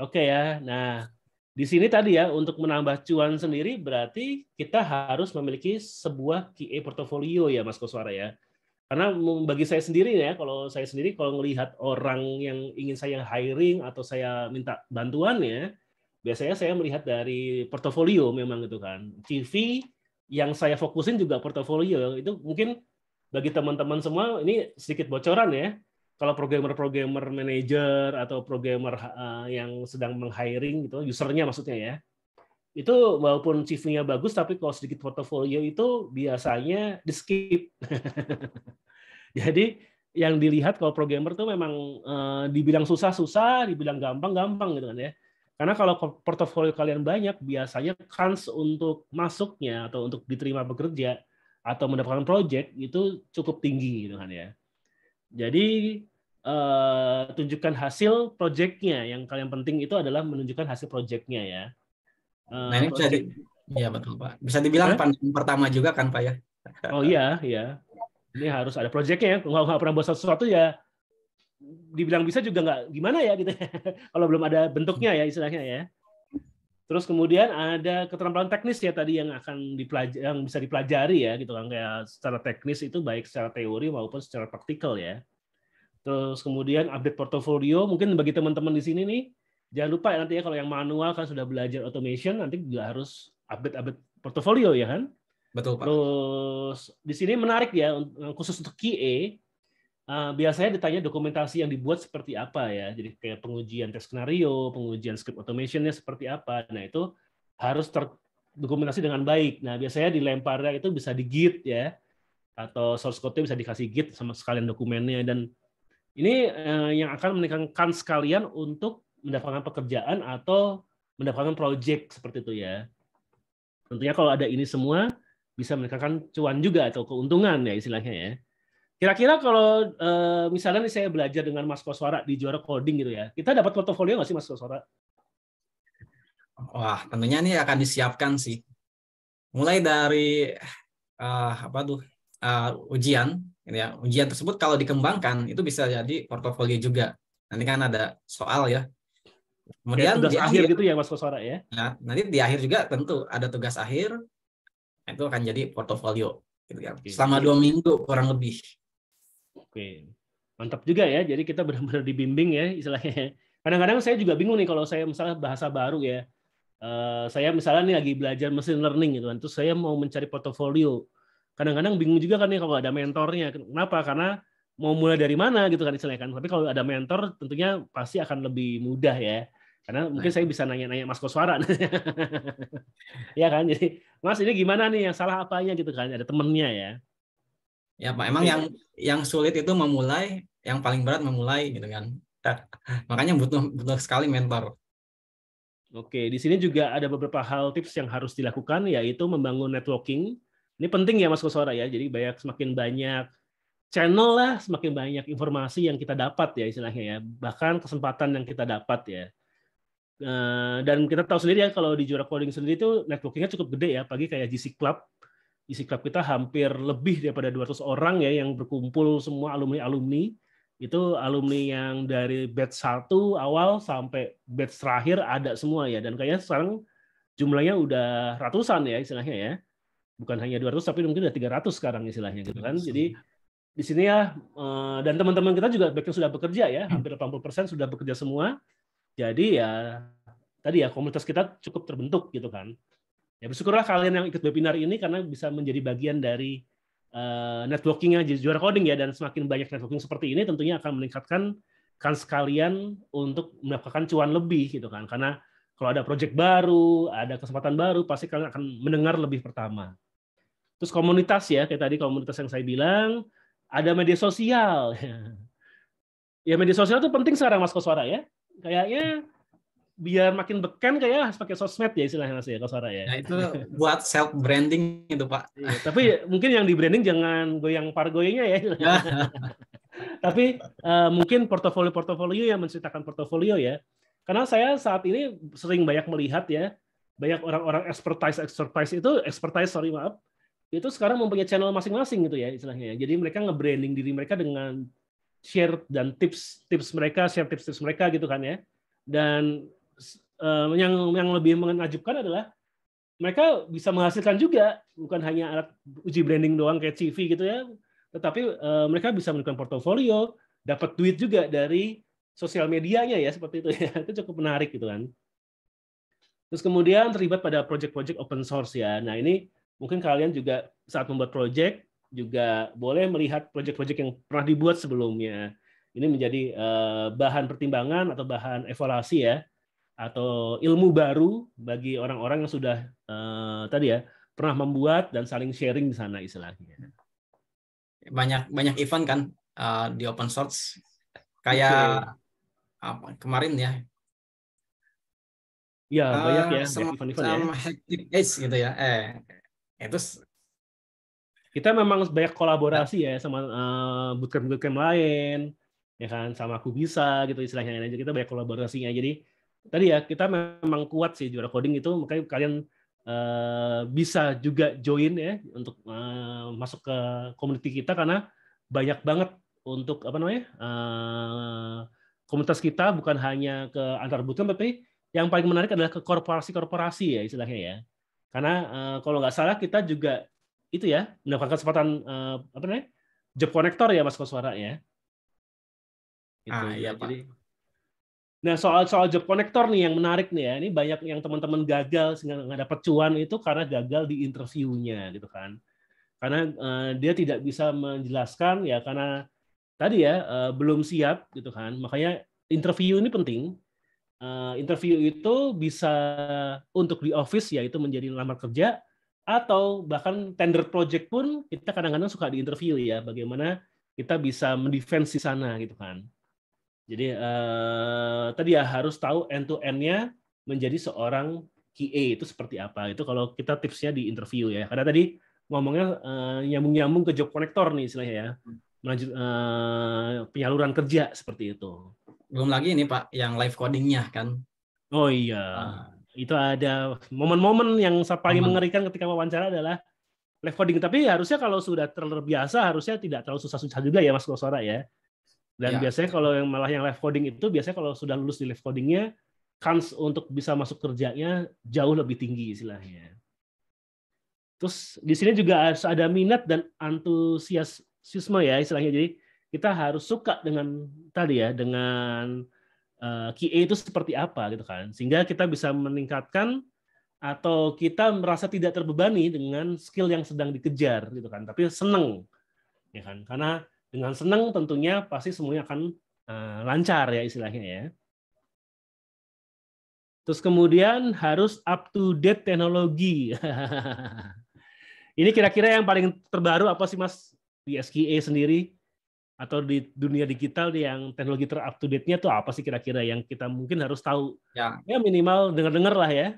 [SPEAKER 4] Oke ya. Nah, Di sini tadi ya, untuk menambah cuan sendiri berarti kita harus memiliki sebuah QA portofolio ya Mas Koswara ya. Karena bagi saya sendiri ya, kalau melihat orang yang ingin saya hiring atau saya minta bantuannya, biasanya saya melihat dari portofolio memang gitu kan. CV yang saya fokusin juga portofolio. Itu mungkin bagi teman-teman semua ini sedikit bocoran ya. Kalau programmer manager atau programmer yang sedang meng-hiring gitu, usernya maksudnya ya. Itu walaupun CV-nya bagus tapi kalau sedikit portofolio itu biasanya di-skip. Jadi yang dilihat kalau programmer tuh memang dibilang susah-susah, dibilang gampang-gampang gitu kan ya. Karena kalau portofolio kalian banyak, biasanya kans untuk masuknya atau untuk diterima bekerja atau mendapatkan project itu cukup tinggi gitu kan ya. Jadi tunjukkan hasil project-nya. Yang kalian penting itu adalah menunjukkan hasil project-nya ya.
[SPEAKER 5] Nah ini ya betul Pak. Bisa dibilang pandangan pertama juga kan Pak ya.
[SPEAKER 4] Oh iya, iya. Ini harus ada project-nya ya. Nggak pernah buat sesuatu ya, dibilang bisa juga nggak gimana ya gitu. Kalau belum ada bentuknya ya istilahnya ya. Terus kemudian ada keterampilan teknis ya tadi yang yang bisa dipelajari ya gitu kan, kayak secara teknis itu baik secara teori maupun secara praktikal ya. Terus kemudian update portofolio, mungkin bagi teman-teman di sini nih, jangan lupa ya nanti ya kalau yang manual kan sudah belajar automation, nanti juga harus update portofolio ya kan.
[SPEAKER 5] Betul Pak.
[SPEAKER 4] Terus di sini menarik ya, khusus untuk QA, biasanya ditanya dokumentasi yang dibuat seperti apa ya. Jadi kayak pengujian tes skenario, pengujian script automation-nya seperti apa. Nah itu harus terdokumentasi dengan baik. Nah biasanya dilemparnya itu bisa di Git ya, atau source code-nya bisa dikasih Git sama sekalian dokumennya. Dan ini yang akan meningkatkan sekalian untuk mendapatkan pekerjaan atau mendapatkan project seperti itu ya. Tentunya kalau ada ini semua bisa meningkatkan cuan juga atau keuntungan ya istilahnya ya. Kira-kira kalau misalnya nih saya belajar dengan Mas Koswara di Juara Coding gitu ya, kita dapat portofolio nggak sih Mas Koswara?
[SPEAKER 5] Wah tentunya ini akan disiapkan sih. Mulai dari ujian, ya ujian tersebut kalau dikembangkan itu bisa jadi portofolio juga. Nanti kan ada soal ya. Kemudian
[SPEAKER 4] tugas
[SPEAKER 5] di
[SPEAKER 4] akhir gitu ya Mas Koswara ya.
[SPEAKER 5] Nah, nanti di akhir juga tentu ada tugas akhir. Itu akan jadi portofolio gitu ya. Selama 2 minggu kurang lebih.
[SPEAKER 4] Oke. Mantap juga ya. Jadi kita benar-benar dibimbing ya istilahnya. Kadang-kadang saya juga bingung nih kalau saya misalnya bahasa baru ya. Saya misalnya nih lagi belajar machine learning gitu kan. Terus saya mau mencari portofolio. Kadang-kadang bingung juga kan nih kalau ada mentornya. Kenapa? Karena mau mulai dari mana gitu kan istilahnya kan. Tapi kalau ada mentor tentunya pasti akan lebih mudah ya. Karena mungkin saya bisa nanya-nanya Mas Koswara. Ya kan, jadi Mas ini gimana nih, yang salah apanya gitu kan, ada temennya ya.
[SPEAKER 5] Ya Pak, emang yang sulit itu memulai, yang paling berat memulai gitu kan. Makanya butuh sekali mentor.
[SPEAKER 4] Oke, di sini juga ada beberapa hal tips yang harus dilakukan, yaitu membangun networking. Ini penting ya Mas Koswara ya, jadi semakin banyak channel lah, semakin banyak informasi yang kita dapat ya istilahnya ya, bahkan kesempatan yang kita dapat ya. Dan kita tahu sendiri ya kalau di Juara Coding sendiri itu networkingnya cukup gede ya, apalagi kayak GC Club. GC Club kita hampir lebih daripada 200 orang ya yang berkumpul semua alumni-alumni. Itu alumni yang dari batch 1 awal sampai batch terakhir ada semua ya. Dan kayaknya sekarang jumlahnya udah ratusan ya istilahnya ya. Bukan hanya 200 tapi mungkin udah 300 sekarang istilahnya gitu kan. Jadi di sini ya, dan teman-teman kita juga baik yang sudah bekerja ya, hampir 80% sudah bekerja semua. Jadi ya tadi ya komunitas kita cukup terbentuk gitu kan. Ya bersyukurlah kalian yang ikut webinar ini karena bisa menjadi bagian dari networking-nya jadi Juara Coding ya, dan semakin banyak networking seperti ini tentunya akan meningkatkan kans kalian untuk mendapatkan cuan lebih gitu kan. Karena kalau ada project baru, ada kesempatan baru, pasti kalian akan mendengar lebih pertama. Terus komunitas ya, kayak tadi komunitas yang saya bilang, ada media sosial. Ya media sosial itu penting sekarang Mas Koswara ya. Kayaknya biar makin beken kayak harus pakai sosmed ya istilahnya Mas ya Koswara ya.
[SPEAKER 5] Nah, itu buat self branding itu Pak.
[SPEAKER 4] Iya, tapi mungkin yang di branding jangan goyang pargoynya ya. Tapi mungkin portofolio yang menceritakan portofolio ya. Karena saya saat ini sering banyak melihat ya, banyak orang-orang expertise itu sekarang mempunyai channel masing-masing gitu ya istilahnya. Jadi mereka nge-branding diri mereka dengan share dan tips mereka gitu kan ya. Dan yang lebih menakjubkan adalah mereka bisa menghasilkan juga, bukan hanya alat uji branding doang kayak CV gitu ya, tetapi mereka bisa melakukan portofolio, dapat duit juga dari sosial medianya ya, seperti itu ya. Itu cukup menarik gitu kan. Terus kemudian terlibat pada project-project open source ya. Nah ini mungkin kalian juga saat membuat project juga boleh melihat project-project yang pernah dibuat sebelumnya. Ini menjadi bahan pertimbangan atau bahan evaluasi ya, atau ilmu baru bagi orang-orang yang sudah tadi ya pernah membuat dan saling sharing di sana istilahnya.
[SPEAKER 5] Banyak event kan di open source
[SPEAKER 4] Oke.
[SPEAKER 5] kayak apa kemarin ya.
[SPEAKER 4] Ya banyak ya event-event ya.
[SPEAKER 5] Semacam Hectic Age gitu ya. Itu
[SPEAKER 4] Kita memang banyak kolaborasi ya sama bootcamp lain, ya kan, sama Aku Bisa gitu istilahnya. Kita banyak kolaborasinya. Jadi tadi ya kita memang kuat sih juara coding itu, makanya kalian bisa juga join ya untuk masuk ke community kita karena banyak banget untuk apa namanya komunitas kita, bukan hanya ke antar bootcamp, tapi yang paling menarik adalah ke korporasi-korporasi ya istilahnya ya. Karena kalau nggak salah kita juga itu ya mendapatkan kesempatan apa namanya job connector ya Mas Koswara ya. Gitu
[SPEAKER 5] iya,
[SPEAKER 4] ya.
[SPEAKER 5] Pak.
[SPEAKER 4] Jadi, nah soal job connector nih yang menarik nih ya. Ini banyak yang teman-teman gagal sehingga nggak dapat cuan itu karena gagal di interviewnya gitu kan. Karena dia tidak bisa menjelaskan ya karena tadi ya belum siap gitu kan. Makanya interview ini penting. Interview itu bisa untuk di office yaitu menjadi lamar kerja, atau bahkan tender project pun kita kadang-kadang suka di interview ya, bagaimana kita bisa mendefense di sana gitu kan. Jadi tadi ya harus tahu end to end-nya menjadi seorang QA itu seperti apa. Itu kalau kita tipsnya di interview ya. Karena tadi ngomongnya nyambung-nyambung ke job connector nih istilahnya ya. Melanjut penyaluran kerja seperti itu.
[SPEAKER 5] Belum lagi ini Pak yang live codingnya kan.
[SPEAKER 4] Oh iya. Itu ada momen-momen yang paling mengerikan ketika wawancara adalah live coding. Tapi harusnya kalau sudah terbiasa harusnya tidak terlalu susah-susah juga ya Mas Koswara ya. Dan biasanya kalau yang malah yang live coding itu biasanya kalau sudah lulus di live codingnya, kans untuk bisa masuk kerjanya jauh lebih tinggi istilahnya. Terus di sini juga harus ada minat dan antusiasme ya istilahnya. Jadi kita harus suka dengan tadi ya, dengan QA itu seperti apa gitu kan, sehingga kita bisa meningkatkan atau kita merasa tidak terbebani dengan skill yang sedang dikejar gitu kan, tapi seneng ya kan, karena dengan seneng tentunya pasti semuanya akan lancar ya istilahnya ya. Terus kemudian harus up to date teknologi. Ini kira-kira yang paling terbaru apa sih Mas di SQA sendiri? Atau di dunia digital yang teknologi ter-up to date-nya tuh apa sih kira-kira yang kita mungkin harus tahu? Ya minimal dengar-dengar lah ya.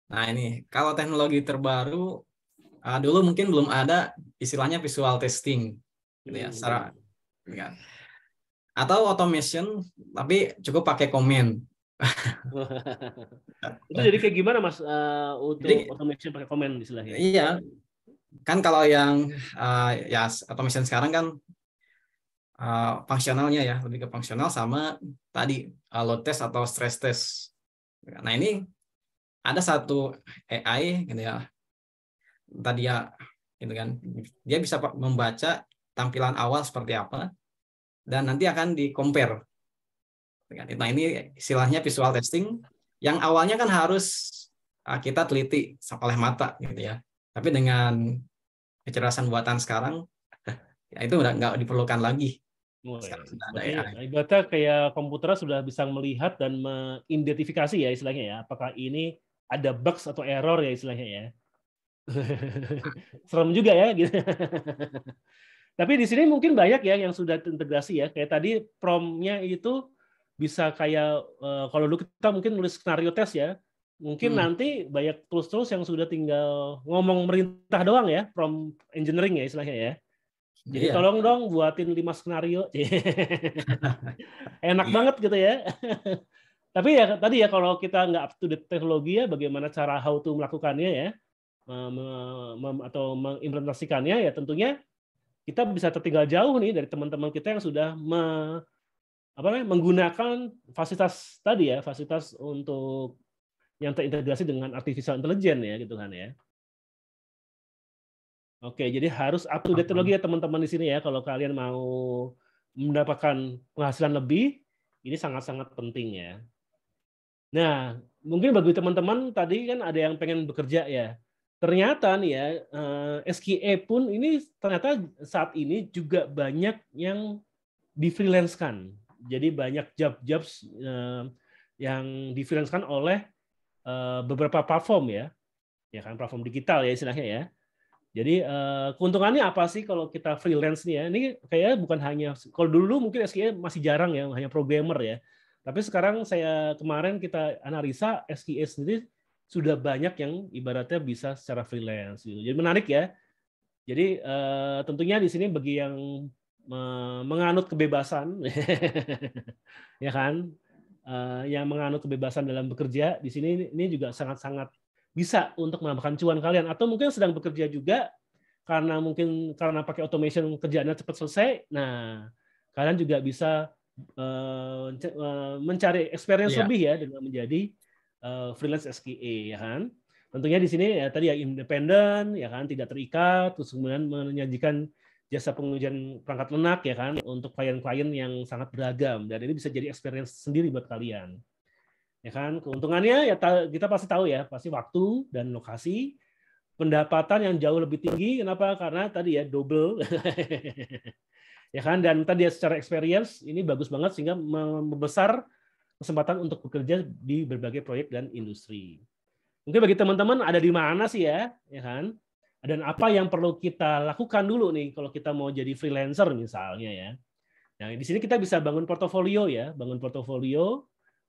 [SPEAKER 5] Nah ini, kalau teknologi terbaru, dulu mungkin belum ada istilahnya visual testing. Gitu ya, secara, ya. Atau automation, tapi cukup pakai komen.
[SPEAKER 4] Itu jadi kayak gimana Mas untuk
[SPEAKER 5] Jadi,
[SPEAKER 4] automation pakai komen istilahnya?
[SPEAKER 5] Iya, kan kalau yang ya automation sekarang kan fungsionalnya ya, lebih ke fungsional sama tadi load test atau stress test. Nah ini ada satu AI gitu ya, tadi ya gitu kan, dia bisa membaca tampilan awal seperti apa dan nanti akan di compare. Nah ini istilahnya visual testing yang awalnya kan harus kita teliti oleh mata gitu ya, tapi dengan kecerdasan buatan sekarang ya itu udah nggak diperlukan lagi.
[SPEAKER 4] Ibaratnya kayak komputer sudah bisa melihat dan mengidentifikasi ya istilahnya ya, apakah ini ada bugs atau error ya istilahnya ya. Serem juga ya gitu. Tapi di sini mungkin banyak ya yang sudah terintegrasi ya, kayak tadi prompt-nya itu bisa kayak kalau dulu kita mungkin nulis skenario tes ya, mungkin nanti banyak tools-tools yang sudah tinggal ngomong merintah doang ya, prompt engineering ya istilahnya ya. Jadi tolong dong buatin 5 skenario. Enak banget gitu ya. Tapi ya tadi ya kalau kita nggak up to date teknologi ya, bagaimana cara how to melakukannya ya, atau mengimplementasikannya ya tentunya kita bisa tertinggal jauh nih dari teman-teman kita yang sudah menggunakan fasilitas tadi ya, fasilitas untuk yang terintegrasi dengan artificial intelligence ya gitu kan ya. Oke, jadi harus up to date teknologi ya teman-teman di sini ya. Kalau kalian mau mendapatkan penghasilan lebih, ini sangat-sangat penting ya. Nah, mungkin bagi teman-teman tadi kan ada yang pengen bekerja ya. Ternyata nih ya, SQA pun ini ternyata saat ini juga banyak yang di-freelance-kan. Jadi banyak job-jobs yang di-freelance-kan oleh beberapa platform ya kan platform digital ya istilahnya ya. Jadi keuntungannya apa sih kalau kita freelance nih ya? Ini kayaknya bukan hanya kalau dulu mungkin SQA masih jarang ya, hanya programmer ya. Tapi sekarang kemarin kita analisa SQA sendiri sudah banyak yang ibaratnya bisa secara freelance gitu. Jadi menarik ya. Jadi tentunya di sini bagi yang menganut kebebasan ya kan, yang menganut kebebasan dalam bekerja di sini ini juga sangat-sangat bisa untuk menambahkan cuan kalian, atau mungkin sedang bekerja juga karena pakai automation kerjaannya cepat selesai. Nah, kalian juga bisa mencari experience lebih ya dengan menjadi freelance SQA ya kan. Tentunya di sini ya tadi ya independen ya kan, tidak terikat, terus kemudian menyajikan jasa pengujian perangkat lunak ya kan untuk klien-klien yang sangat beragam, dan ini bisa jadi experience sendiri buat kalian. Ya kan, keuntungannya ya kita pasti tahu ya, pasti waktu dan lokasi, pendapatan yang jauh lebih tinggi. Kenapa? Karena tadi ya double. Ya kan, dan tadi ya secara experience ini bagus banget sehingga membesar kesempatan untuk bekerja di berbagai proyek dan industri. Mungkin bagi teman-teman ada di mana sih ya kan? Dan apa yang perlu kita lakukan dulu nih kalau kita mau jadi freelancer misalnya ya. Nah, di sini kita bisa bangun portofolio ya,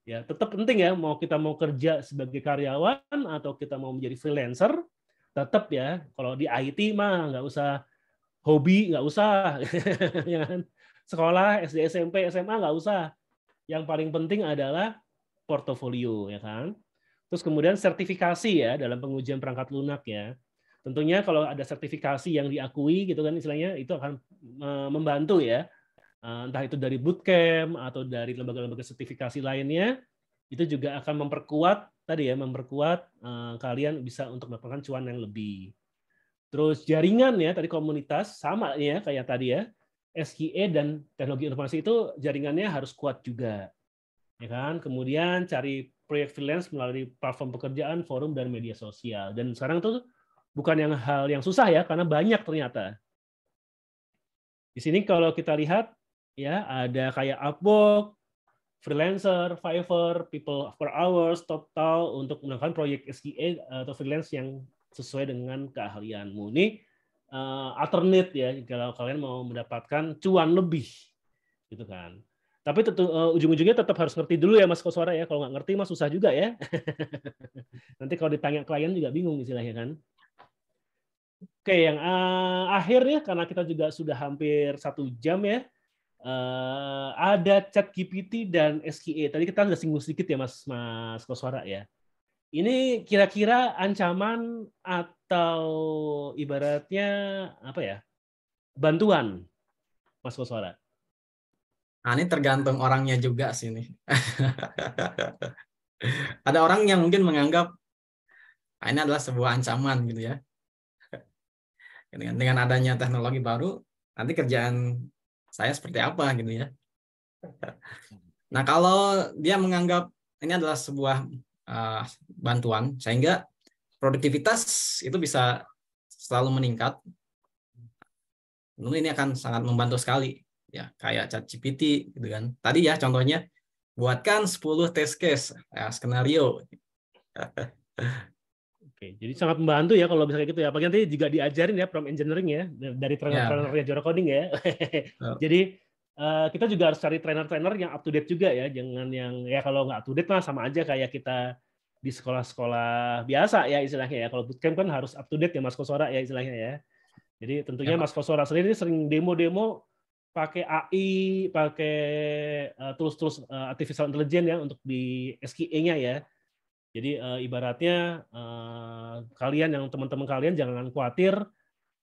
[SPEAKER 4] ya tetap penting ya, mau kerja sebagai karyawan atau kita mau menjadi freelancer, tetap ya kalau di IT mah nggak usah hobi, nggak usah ya kan? Sekolah SD SMP SMA nggak usah, yang paling penting adalah portofolio ya kan. Terus kemudian sertifikasi ya dalam pengujian perangkat lunak ya, tentunya kalau ada sertifikasi yang diakui gitu kan istilahnya, itu akan membantu ya. Entah itu dari bootcamp atau dari lembaga-lembaga sertifikasi lainnya, itu juga akan memperkuat kalian bisa untuk mendapatkan cuan yang lebih. Terus jaringan ya, tadi komunitas sama ya kayak tadi ya, SQA dan teknologi informasi itu jaringannya harus kuat juga, ya kan. Kemudian cari proyek freelance melalui platform pekerjaan, forum dan media sosial. Dan sekarang itu bukan hal yang susah ya, karena banyak ternyata. Di sini kalau kita lihat ya ada kayak Upwork, freelancer, Fiverr, people per hours, total untuk melakukan proyek SQA atau freelance yang sesuai dengan keahlianmu. Ini alternate ya kalau kalian mau mendapatkan cuan lebih, gitu kan. Tapi ujung-ujungnya tetap harus ngerti dulu ya Mas Koswara ya. Kalau nggak ngerti mah susah juga ya. Nanti kalau ditanya klien juga bingung istilahnya kan. Oke, yang akhir ya, karena kita juga sudah hampir 1 jam ya. Ada ChatGPT dan SQA. Tadi kita udah singgung sedikit ya Mas Koswara ya. Ini kira-kira ancaman atau ibaratnya apa ya? Bantuan, Mas Koswara?
[SPEAKER 5] Nah, ini tergantung orangnya juga sih nih. Ada orang yang mungkin menganggap ini adalah sebuah ancaman gitu ya. Dengan adanya teknologi baru, nanti kerjaan saya seperti apa gitu ya. Nah, kalau dia menganggap ini adalah sebuah bantuan, sehingga produktivitas itu bisa selalu meningkat, tentu ini akan sangat membantu sekali. Ya, kayak ChatGPT gitu kan. Tadi ya contohnya, buatkan 10 test case, ya, skenario.
[SPEAKER 4] Oke, jadi sangat membantu ya kalau bisa kayak gitu ya. Apalagi nanti juga diajarin ya prompt engineering ya dari trainer-trainernya Jora Coding ya. Jadi kita juga harus cari trainer-trainer yang up to date juga ya. Jangan yang ya kalau nggak up to date mah sama aja kayak kita di sekolah-sekolah biasa ya istilahnya ya. Kalau bootcamp kan harus up to date ya Mas Koswara ya istilahnya ya. Jadi tentunya Mas Koswara sendiri sering demo-demo pakai AI, pakai tools-tools artificial intelligence ya untuk di SQA-nya ya. Jadi ibaratnya kalian yang teman-teman kalian jangan khawatir,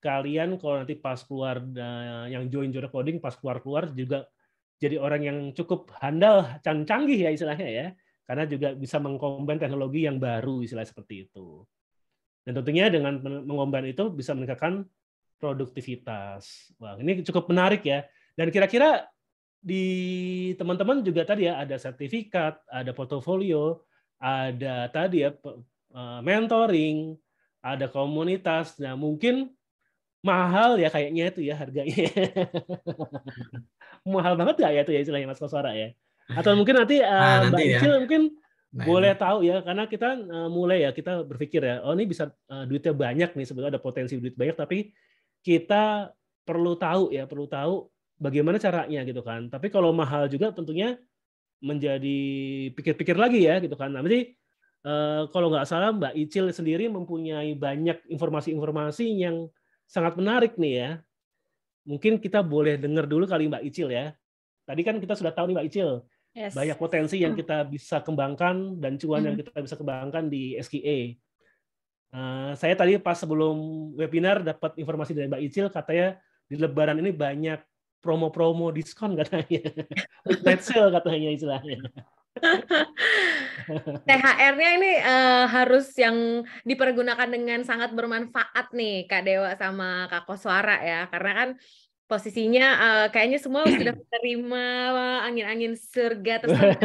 [SPEAKER 4] kalian kalau nanti pas keluar yang join Jora Coding pas keluar juga jadi orang yang cukup handal, canggih ya istilahnya ya, karena juga bisa mengkombin teknologi yang baru istilah seperti itu. Dan tentunya dengan mengombin itu bisa meningkatkan produktivitas. Wah, ini cukup menarik ya. Dan kira-kira di teman-teman juga tadi ya ada sertifikat, ada portofolio, ada tadi ya mentoring, ada komunitas. Nah, mungkin mahal ya kayaknya itu ya harganya. Mahal banget nggak ya itu ya istilahnya Mas Koswara ya? Atau mungkin nanti
[SPEAKER 5] Nah,
[SPEAKER 4] Mbak
[SPEAKER 5] nanti ya.
[SPEAKER 4] Icil mungkin
[SPEAKER 5] Nah,
[SPEAKER 4] boleh
[SPEAKER 5] ini.
[SPEAKER 4] tahu ya, karena kita mulai ya kita berpikir ya, oh ini bisa duitnya banyak nih, sebetulnya ada potensi duit banyak, tapi kita perlu tahu ya, perlu tahu bagaimana caranya gitu kan. Tapi kalau mahal juga tentunya menjadi pikir-pikir lagi ya gitu kan. Nah, berarti kalau nggak salah Mbak Icil sendiri mempunyai banyak informasi-informasi yang sangat menarik nih ya. Mungkin kita boleh dengar dulu kali Mbak Icil ya. Tadi kan kita sudah tahu nih Mbak Icil,
[SPEAKER 1] Yes.
[SPEAKER 4] banyak potensi yang kita bisa kembangkan dan cuan yang kita bisa kembangkan di SKA. Saya tadi pas sebelum webinar dapat informasi dari Mbak Icil, katanya di Lebaran ini banyak promo-promo diskon katanya. Midnight sale katanya istilahnya.
[SPEAKER 1] THR-nya ini harus yang dipergunakan dengan sangat bermanfaat nih Kak Dewa sama Kak Koswara ya, karena kan posisinya kayaknya semua sudah menerima angin-angin surga tersebut.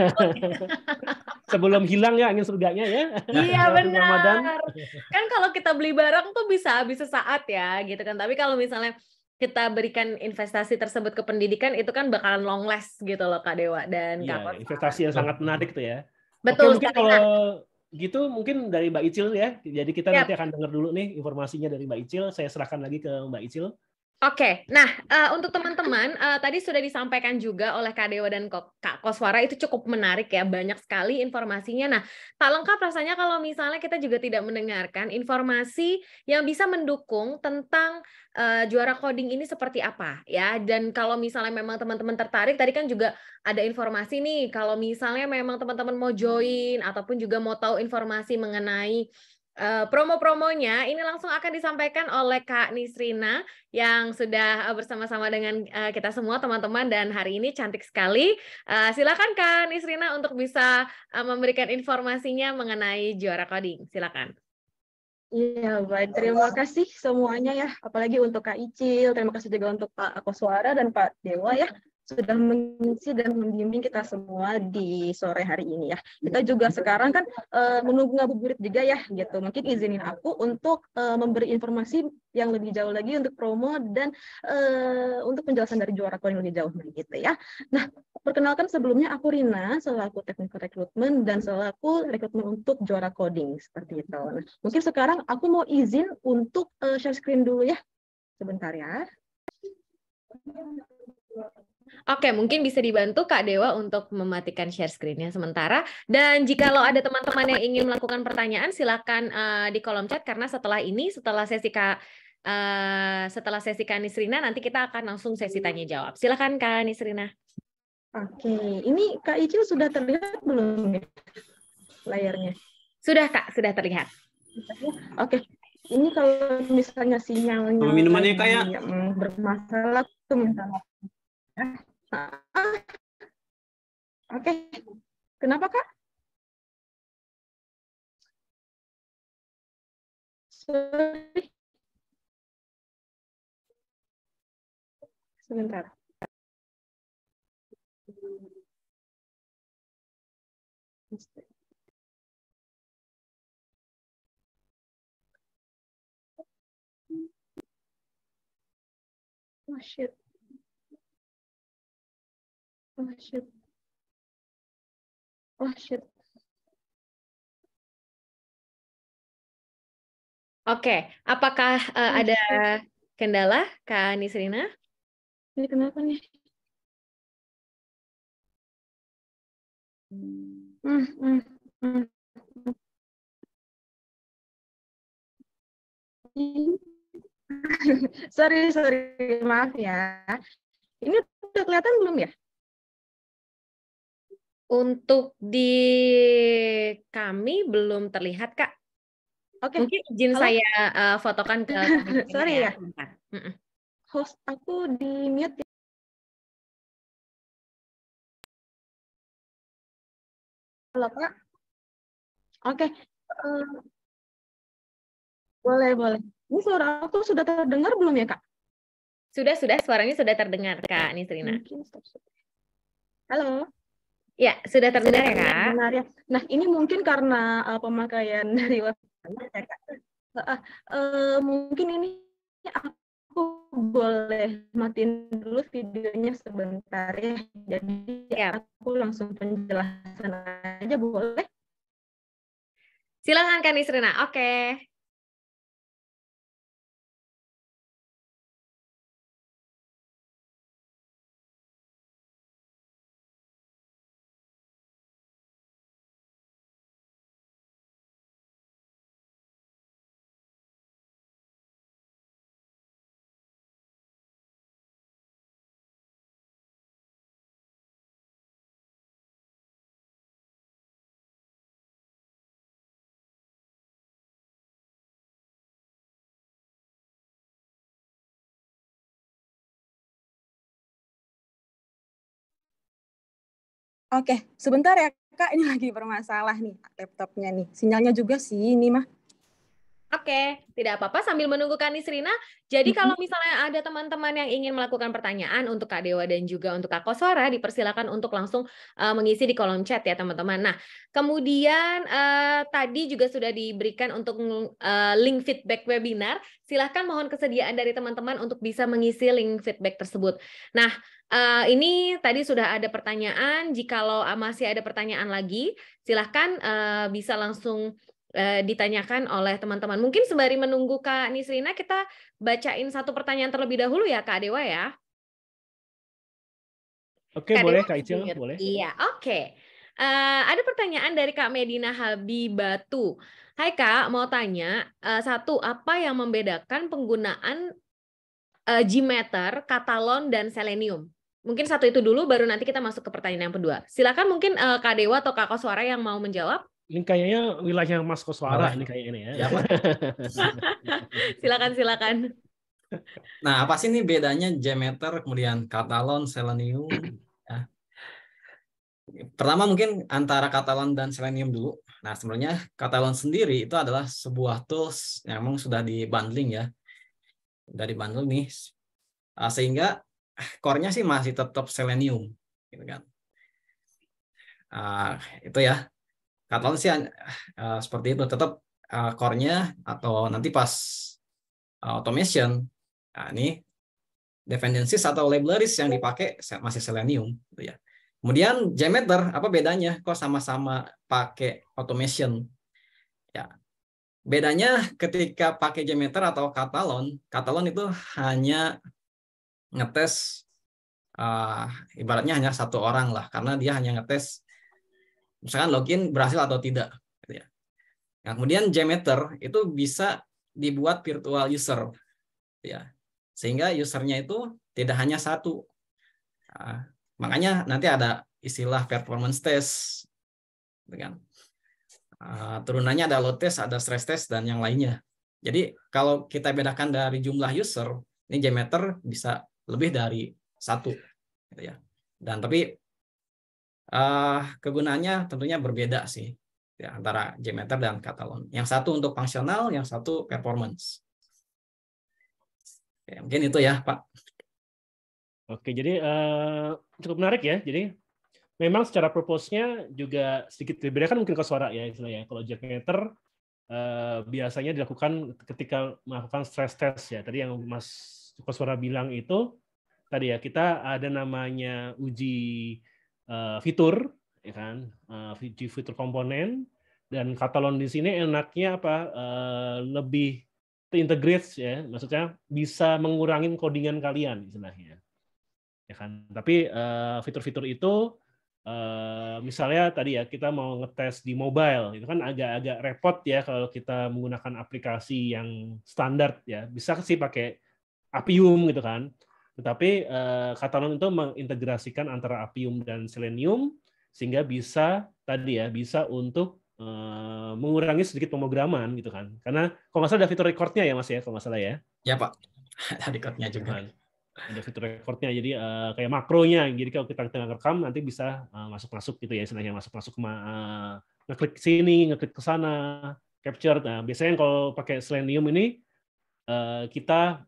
[SPEAKER 4] Sebelum hilang ya angin surganya ya.
[SPEAKER 1] Iya
[SPEAKER 4] Ramadan.
[SPEAKER 1] benar. Kan kalau kita beli barang tuh bisa habis sesaat ya gitu kan. Tapi kalau misalnya kita berikan investasi tersebut ke pendidikan itu kan bakalan long last gitu loh Kak Dewa dan Kak
[SPEAKER 4] Iya,
[SPEAKER 1] Koswara.
[SPEAKER 4] investasi yang sangat menarik tuh ya.
[SPEAKER 1] Betul
[SPEAKER 4] Oke, mungkin
[SPEAKER 1] sekali.
[SPEAKER 4] kalau gitu mungkin dari Mbak Icil ya. Jadi kita
[SPEAKER 1] Siap.
[SPEAKER 4] nanti akan dengar dulu nih informasinya dari Mbak Icil. Saya serahkan lagi ke Mbak Icil.
[SPEAKER 1] Oke, nah untuk teman-teman tadi sudah disampaikan juga oleh Kak Dewa dan Kak Koswara, itu cukup menarik ya, banyak sekali informasinya. Nah, tak lengkap rasanya kalau misalnya kita juga tidak mendengarkan informasi yang bisa mendukung tentang juara coding ini seperti apa ya. Dan kalau misalnya memang teman-teman tertarik, tadi kan juga ada informasi nih, kalau misalnya memang teman-teman mau join ataupun juga mau tahu informasi mengenai promo-promonya, ini langsung akan disampaikan oleh Kak Nisrina yang sudah bersama-sama dengan kita semua teman-teman, dan hari ini cantik sekali. Silakan Kak Nisrina untuk bisa memberikan informasinya mengenai juara coding. Silakan.
[SPEAKER 6] Iya, baik. Terima kasih semuanya ya. Apalagi untuk Kak Icil, terima kasih juga untuk Pak Koswara dan Pak Dewa ya, sudah mengisi dan membimbing kita semua di sore hari ini ya. Kita juga sekarang kan menunggu ngabuburit juga ya gitu. Mungkin izinin aku untuk memberi informasi yang lebih jauh lagi untuk promo dan untuk penjelasan dari juara coding lebih jauh gitu ya. Nah, perkenalkan sebelumnya aku Rina selaku teknik rekrutmen dan selaku rekrutmen untuk juara coding seperti itu. Nah, mungkin sekarang aku mau izin untuk share screen dulu ya. Sebentar ya.
[SPEAKER 1] Oke, mungkin bisa dibantu Kak Dewa untuk mematikan share screen-nya sementara. Dan jikalau ada teman-teman yang ingin melakukan pertanyaan, silakan di kolom chat, karena setelah ini, setelah sesi Kak Nisrina, nanti kita akan langsung sesi tanya jawab. Silakan Kak Nisrina.
[SPEAKER 6] Oke, ini Kak Icil sudah terlihat belum ya layarnya?
[SPEAKER 1] Sudah Kak, sudah terlihat.
[SPEAKER 6] Oke, ini kalau misalnya sinyalnya
[SPEAKER 5] minumannya kayak
[SPEAKER 6] bermasalah tuh minta maaf. Oke, kenapa Kak? Sorry. Sebentar. Oh shit. Oh shit. Oh shit.
[SPEAKER 1] Oke, apakah ada kendala Kak Nisrina?
[SPEAKER 6] Ini kenapa nih? Sorry, maaf ya. Ini udah kelihatan belum ya?
[SPEAKER 1] Untuk di kami belum terlihat Kak.
[SPEAKER 6] Oke.
[SPEAKER 1] Mungkin izin
[SPEAKER 6] Halo?
[SPEAKER 1] saya fotokan ke
[SPEAKER 6] Sorry ya.
[SPEAKER 1] Bentar.
[SPEAKER 6] Host aku di mute Halo, Kak. Oke. Boleh, boleh. Ini suara aku sudah terdengar belum ya, Kak?
[SPEAKER 1] Sudah, suaranya sudah terdengar, Kak Nisrina.
[SPEAKER 6] Mungkin stop. Halo.
[SPEAKER 1] Ya, sudah terdengar ya, Kak?
[SPEAKER 6] Benar ya. Nah, ini mungkin karena pemakaian dari website ya, Kak. Mungkin ini aku boleh matiin dulu videonya sebentar ya. Jadi aku langsung penjelasan aja boleh?
[SPEAKER 1] Silakan Kak Nisrina. Oke.
[SPEAKER 6] Oke, sebentar ya Kak, ini lagi bermasalah nih laptopnya nih. Sinyalnya juga sih ini mah.
[SPEAKER 1] Oke, tidak apa-apa sambil menunggu Kak Nisrina. Jadi kalau misalnya ada teman-teman yang ingin melakukan pertanyaan untuk Kak Dewa dan juga untuk Kak Koswara, dipersilakan untuk langsung mengisi di kolom chat ya teman-teman. Nah, kemudian tadi juga sudah diberikan untuk link feedback webinar. Silahkan mohon kesediaan dari teman-teman untuk bisa mengisi link feedback tersebut. Nah, ini tadi sudah ada pertanyaan. Jikalau masih ada pertanyaan lagi, silahkan bisa langsung ditanyakan oleh teman-teman. Mungkin sembari menunggu Kak Nisrina, kita bacain satu pertanyaan terlebih dahulu ya Kak Dewa ya.
[SPEAKER 4] Oke, boleh Kak Icil, boleh.
[SPEAKER 1] Iya, oke. Ada pertanyaan dari Kak Medina Habibatu. Hai Kak, mau tanya, satu, apa yang membedakan penggunaan Gmeter, Katalon, dan Selenium? Mungkin satu itu dulu, baru nanti kita masuk ke pertanyaan yang kedua. Silakan mungkin Kak Dewa atau Kak Koswara yang mau menjawab.
[SPEAKER 4] Ini kayaknya wilayah Mas Koswara ini kayaknya ya.
[SPEAKER 1] Silakan.
[SPEAKER 5] Nah, apa sih ini bedanya Gmeter, kemudian Katalon, Selenium? Ya. Pertama mungkin antara Katalon dan Selenium dulu. Nah, sebenarnya Katalon sendiri itu adalah sebuah tools yang memang sudah di-bundling ya. Dari bundle nih. Sehingga core-nya sih masih tetap Selenium. Gitu kan. Itu ya. Katalon sih seperti itu. Tetap core-nya atau nanti pas automation, nah, ini dependencies atau libraries yang dipakai masih Selenium. Gitu ya. Kemudian Gmeter, apa bedanya? Kok sama-sama pakai automation? Ya, bedanya ketika pakai Gmeter atau Katalon itu hanya ngetes, ibaratnya hanya satu orang lah, karena dia hanya ngetes, misalkan login berhasil atau tidak. Gitu ya. Nah, kemudian Gmeter itu bisa dibuat virtual user, ya, sehingga usernya itu tidak hanya satu. Makanya nanti ada istilah performance test, kan? Turunannya ada load test, ada stress test, dan yang lainnya. Jadi kalau kita bedakan dari jumlah user, ini Gmeter bisa lebih dari satu, gitu ya. Dan tapi kegunaannya tentunya berbeda sih, ya, antara Gmeter dan Katalon. Yang satu untuk fungsional, yang satu performance. Ya, mungkin itu ya, Pak.
[SPEAKER 4] Oke, jadi cukup menarik ya. Jadi memang secara purpose-nya juga sedikit berbeda kan mungkin Koswara ya istilahnya. Kalau Gmeter biasanya dilakukan ketika melakukan stress test ya. Tadi yang Mas Koswara bilang itu tadi ya, kita ada namanya uji fitur, ya kan, uji fitur komponen, dan Katalon di sini enaknya apa, lebih terintegrate ya, maksudnya bisa mengurangi codingan kalian istilahnya, ya kan. Tapi fitur-fitur itu misalnya tadi ya, kita mau ngetes di mobile, itu kan agak-agak repot ya kalau kita menggunakan aplikasi yang standar ya, bisa sih pakai Appium gitu kan. Tetapi Katalon itu mengintegrasikan antara Appium dan Selenium sehingga bisa tadi ya, bisa untuk mengurangi sedikit pemrograman gitu kan. Karena kalau nggak salah ada fitur record-nya ya Mas ya, kalau nggak salah ya.
[SPEAKER 5] Ya Pak, ada record-nya juga.
[SPEAKER 4] Ada fitur recordnya, jadi kayak makronya. Jadi kalau kita tengah rekam nanti bisa masuk-masuk gitu ya, istilahnya masuk-masuk ngeklik ke sini, ngeklik ke sana, capture. Nah, biasanya kalau pakai Selenium ini kita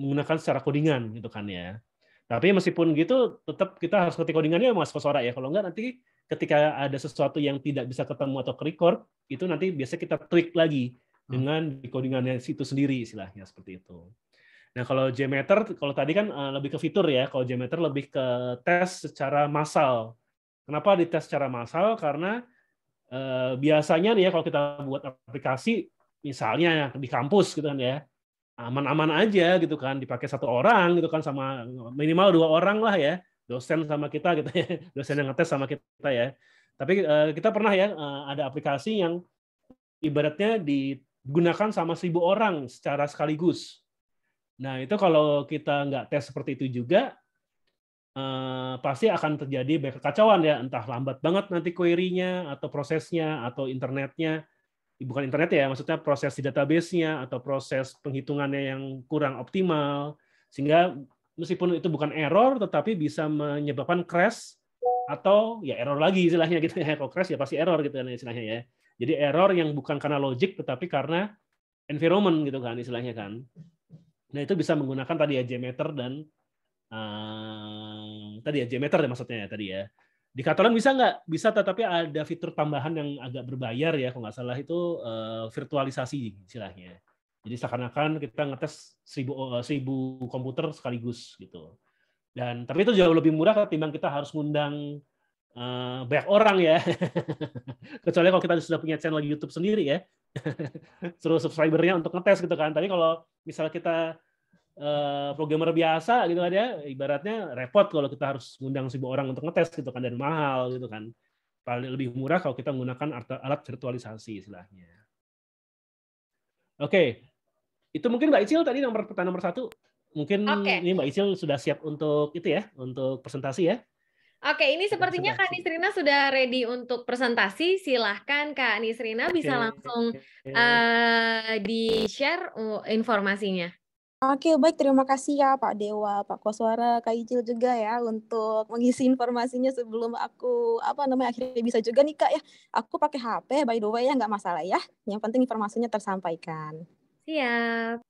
[SPEAKER 4] menggunakan secara codingan gitu kan ya. Tapi meskipun gitu, tetap kita harus ketik codingannya Mas Koswara ya. Kalau enggak nanti ketika ada sesuatu yang tidak bisa ketemu atau ke-record, itu nanti biasanya kita tweak lagi dengan codingannya itu sendiri istilahnya seperti itu. Nah, kalau JMeter, kalau tadi kan lebih ke fitur ya. Kalau JMeter lebih ke tes secara massal. Kenapa dites secara massal? Karena biasanya nih ya kalau kita buat aplikasi, misalnya di kampus gitu kan ya, aman-aman aja gitu kan, dipakai satu orang gitu kan, sama minimal 2 orang lah ya, dosen sama kita gitu ya, dosen yang ngetes sama kita ya. Tapi kita pernah ya ada aplikasi yang ibaratnya digunakan sama 1.000 orang secara sekaligus. Nah, itu kalau kita nggak tes seperti itu juga, pasti akan terjadi banyak kekacauan ya, entah lambat banget nanti query-nya, atau prosesnya, atau internetnya. Bukan internet ya, maksudnya proses di database-nya, atau proses penghitungannya yang kurang optimal, sehingga meskipun itu bukan error, tetapi bisa menyebabkan crash, atau ya error lagi istilahnya gitu ya. Kalau crash ya pasti error gitu kan istilahnya ya. Jadi error yang bukan karena logic, tetapi karena environment gitu kan istilahnya kan. Nah, itu bisa menggunakan tadi ya JMeter dan tadi ya JMeter ya maksudnya ya tadi ya. Di Catalan bisa nggak? Bisa, tetapi ada fitur tambahan yang agak berbayar ya, kalau nggak salah itu virtualisasi istilahnya. Jadi seakan-akan kita ngetes 1.000 komputer sekaligus gitu. Dan tapi itu jauh lebih murah ketimbang kita harus ngundang banyak orang ya. Kecuali kalau kita sudah punya channel YouTube sendiri ya. Suruh subscribernya untuk ngetes gitu kan. Tadi kalau misalnya kita programmer biasa gitu kan ya, ibaratnya repot kalau kita harus ngundang 1.000 orang untuk ngetes gitu kan, dan mahal gitu kan. Paling lebih murah kalau kita menggunakan alat virtualisasi istilahnya. Oke, itu mungkin Mbak Icil tadi pertanyaan nomor 1. Mungkin ini Mbak Icil sudah siap untuk itu ya, untuk presentasi ya.
[SPEAKER 1] Oke, ini sepertinya Kak Nisrina sudah ready untuk presentasi. Silahkan Kak Nisrina bisa langsung di-share informasinya.
[SPEAKER 7] Oke, baik. Terima kasih ya Pak Dewa, Pak Koswara, Kak Icil juga ya untuk mengisi informasinya sebelum aku akhirnya bisa juga nih Kak ya. Aku pakai HP, by the way ya, nggak masalah ya. Yang penting informasinya tersampaikan.
[SPEAKER 1] Siap.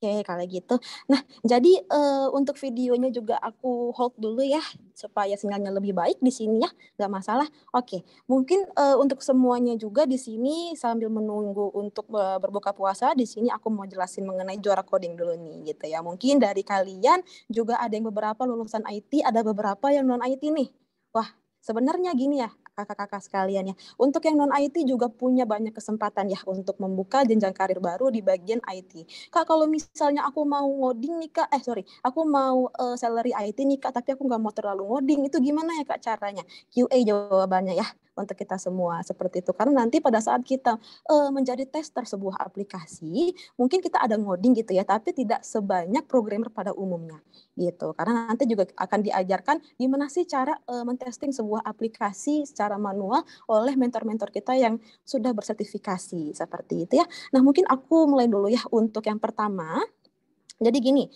[SPEAKER 7] Oke, kalau gitu. Nah, jadi untuk videonya juga aku hold dulu ya, supaya sinyalnya lebih baik di sini ya, nggak masalah. Oke, mungkin untuk semuanya juga di sini sambil menunggu untuk berbuka puasa, di sini aku mau jelasin mengenai juara coding dulu nih, gitu ya. Mungkin dari kalian juga ada yang beberapa lulusan IT, ada beberapa yang non IT nih. Wah, sebenarnya gini ya, kakak-kakak sekalian ya. Untuk yang non-IT juga punya banyak kesempatan ya untuk membuka jenjang karir baru di bagian IT. Kak, kalau misalnya aku mau ngoding nih Kak, aku mau salary IT nih Kak, tapi aku nggak mau terlalu ngoding, itu gimana ya Kak caranya? QA jawabannya ya untuk kita semua seperti itu. Karena nanti pada saat kita menjadi tester sebuah aplikasi, mungkin kita ada ngoding gitu ya, tapi tidak sebanyak programmer pada umumnya gitu. Karena nanti juga akan diajarkan gimana sih cara mentesting sebuah aplikasi secara manual oleh mentor-mentor kita yang sudah bersertifikasi seperti itu ya. Nah, mungkin aku mulai dulu ya untuk yang pertama. Jadi gini,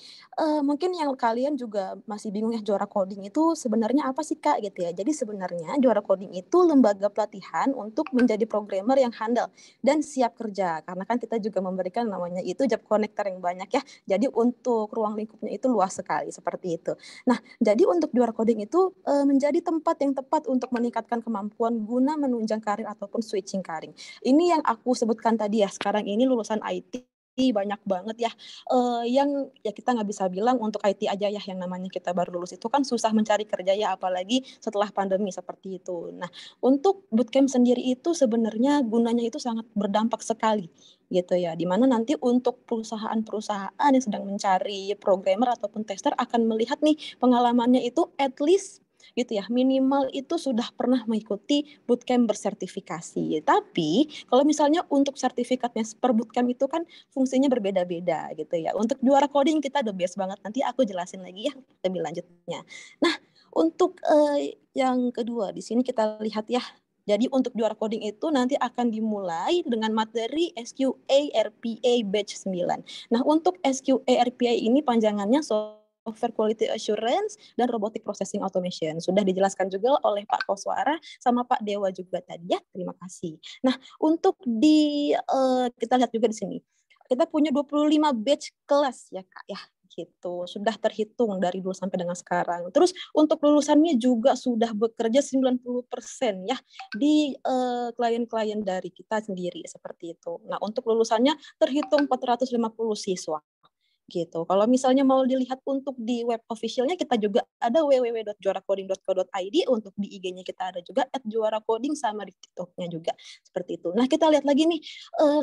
[SPEAKER 7] mungkin yang kalian juga masih bingung ya, juara coding itu sebenarnya apa sih Kak gitu ya. Jadi sebenarnya juara coding itu lembaga pelatihan untuk menjadi programmer yang handal dan siap kerja. Karena kan kita juga memberikan namanya itu job connector yang banyak ya. Jadi untuk ruang lingkupnya itu luas sekali seperti itu. Nah, jadi untuk juara coding itu menjadi tempat yang tepat untuk meningkatkan kemampuan guna menunjang karir ataupun switching karir. Ini yang aku sebutkan tadi ya, sekarang ini lulusan IT banyak banget ya, yang ya kita nggak bisa bilang untuk IT aja ya, yang namanya kita baru lulus itu kan susah mencari kerja ya, apalagi setelah pandemi seperti itu. Nah, untuk bootcamp sendiri itu sebenarnya gunanya itu sangat berdampak sekali gitu ya, dimana nanti untuk perusahaan-perusahaan yang sedang mencari programmer ataupun tester akan melihat nih pengalamannya itu at least gitu ya, minimal itu sudah pernah mengikuti bootcamp bersertifikasi. Tapi kalau misalnya untuk sertifikatnya per bootcamp itu kan fungsinya berbeda-beda gitu ya. Untuk juara coding kita the best banget, nanti aku jelasin lagi ya lebih lanjutnya. Nah, untuk yang kedua di sini kita lihat ya. Jadi untuk juara coding itu nanti akan dimulai dengan materi SQA RPA batch 9. Nah, untuk SQA RPA ini panjangannya software quality assurance, dan robotic processing automation. Sudah dijelaskan juga oleh Pak Koswara sama Pak Dewa juga tadi ya. Terima kasih. Nah, untuk kita lihat juga di sini. Kita punya 25 batch kelas ya Kak ya. Gitu. Sudah terhitung dari dulu sampai dengan sekarang. Terus untuk lulusannya juga sudah bekerja 90% ya di klien-klien dari kita sendiri seperti itu. Nah, untuk lulusannya terhitung 450 siswa. Gitu. Kalau misalnya mau dilihat untuk di web officialnya, kita juga ada www.juaracoding.co.id, untuk di IG-nya kita ada juga @juaracoding, sama di TikTok-nya juga seperti itu. Nah, kita lihat lagi nih,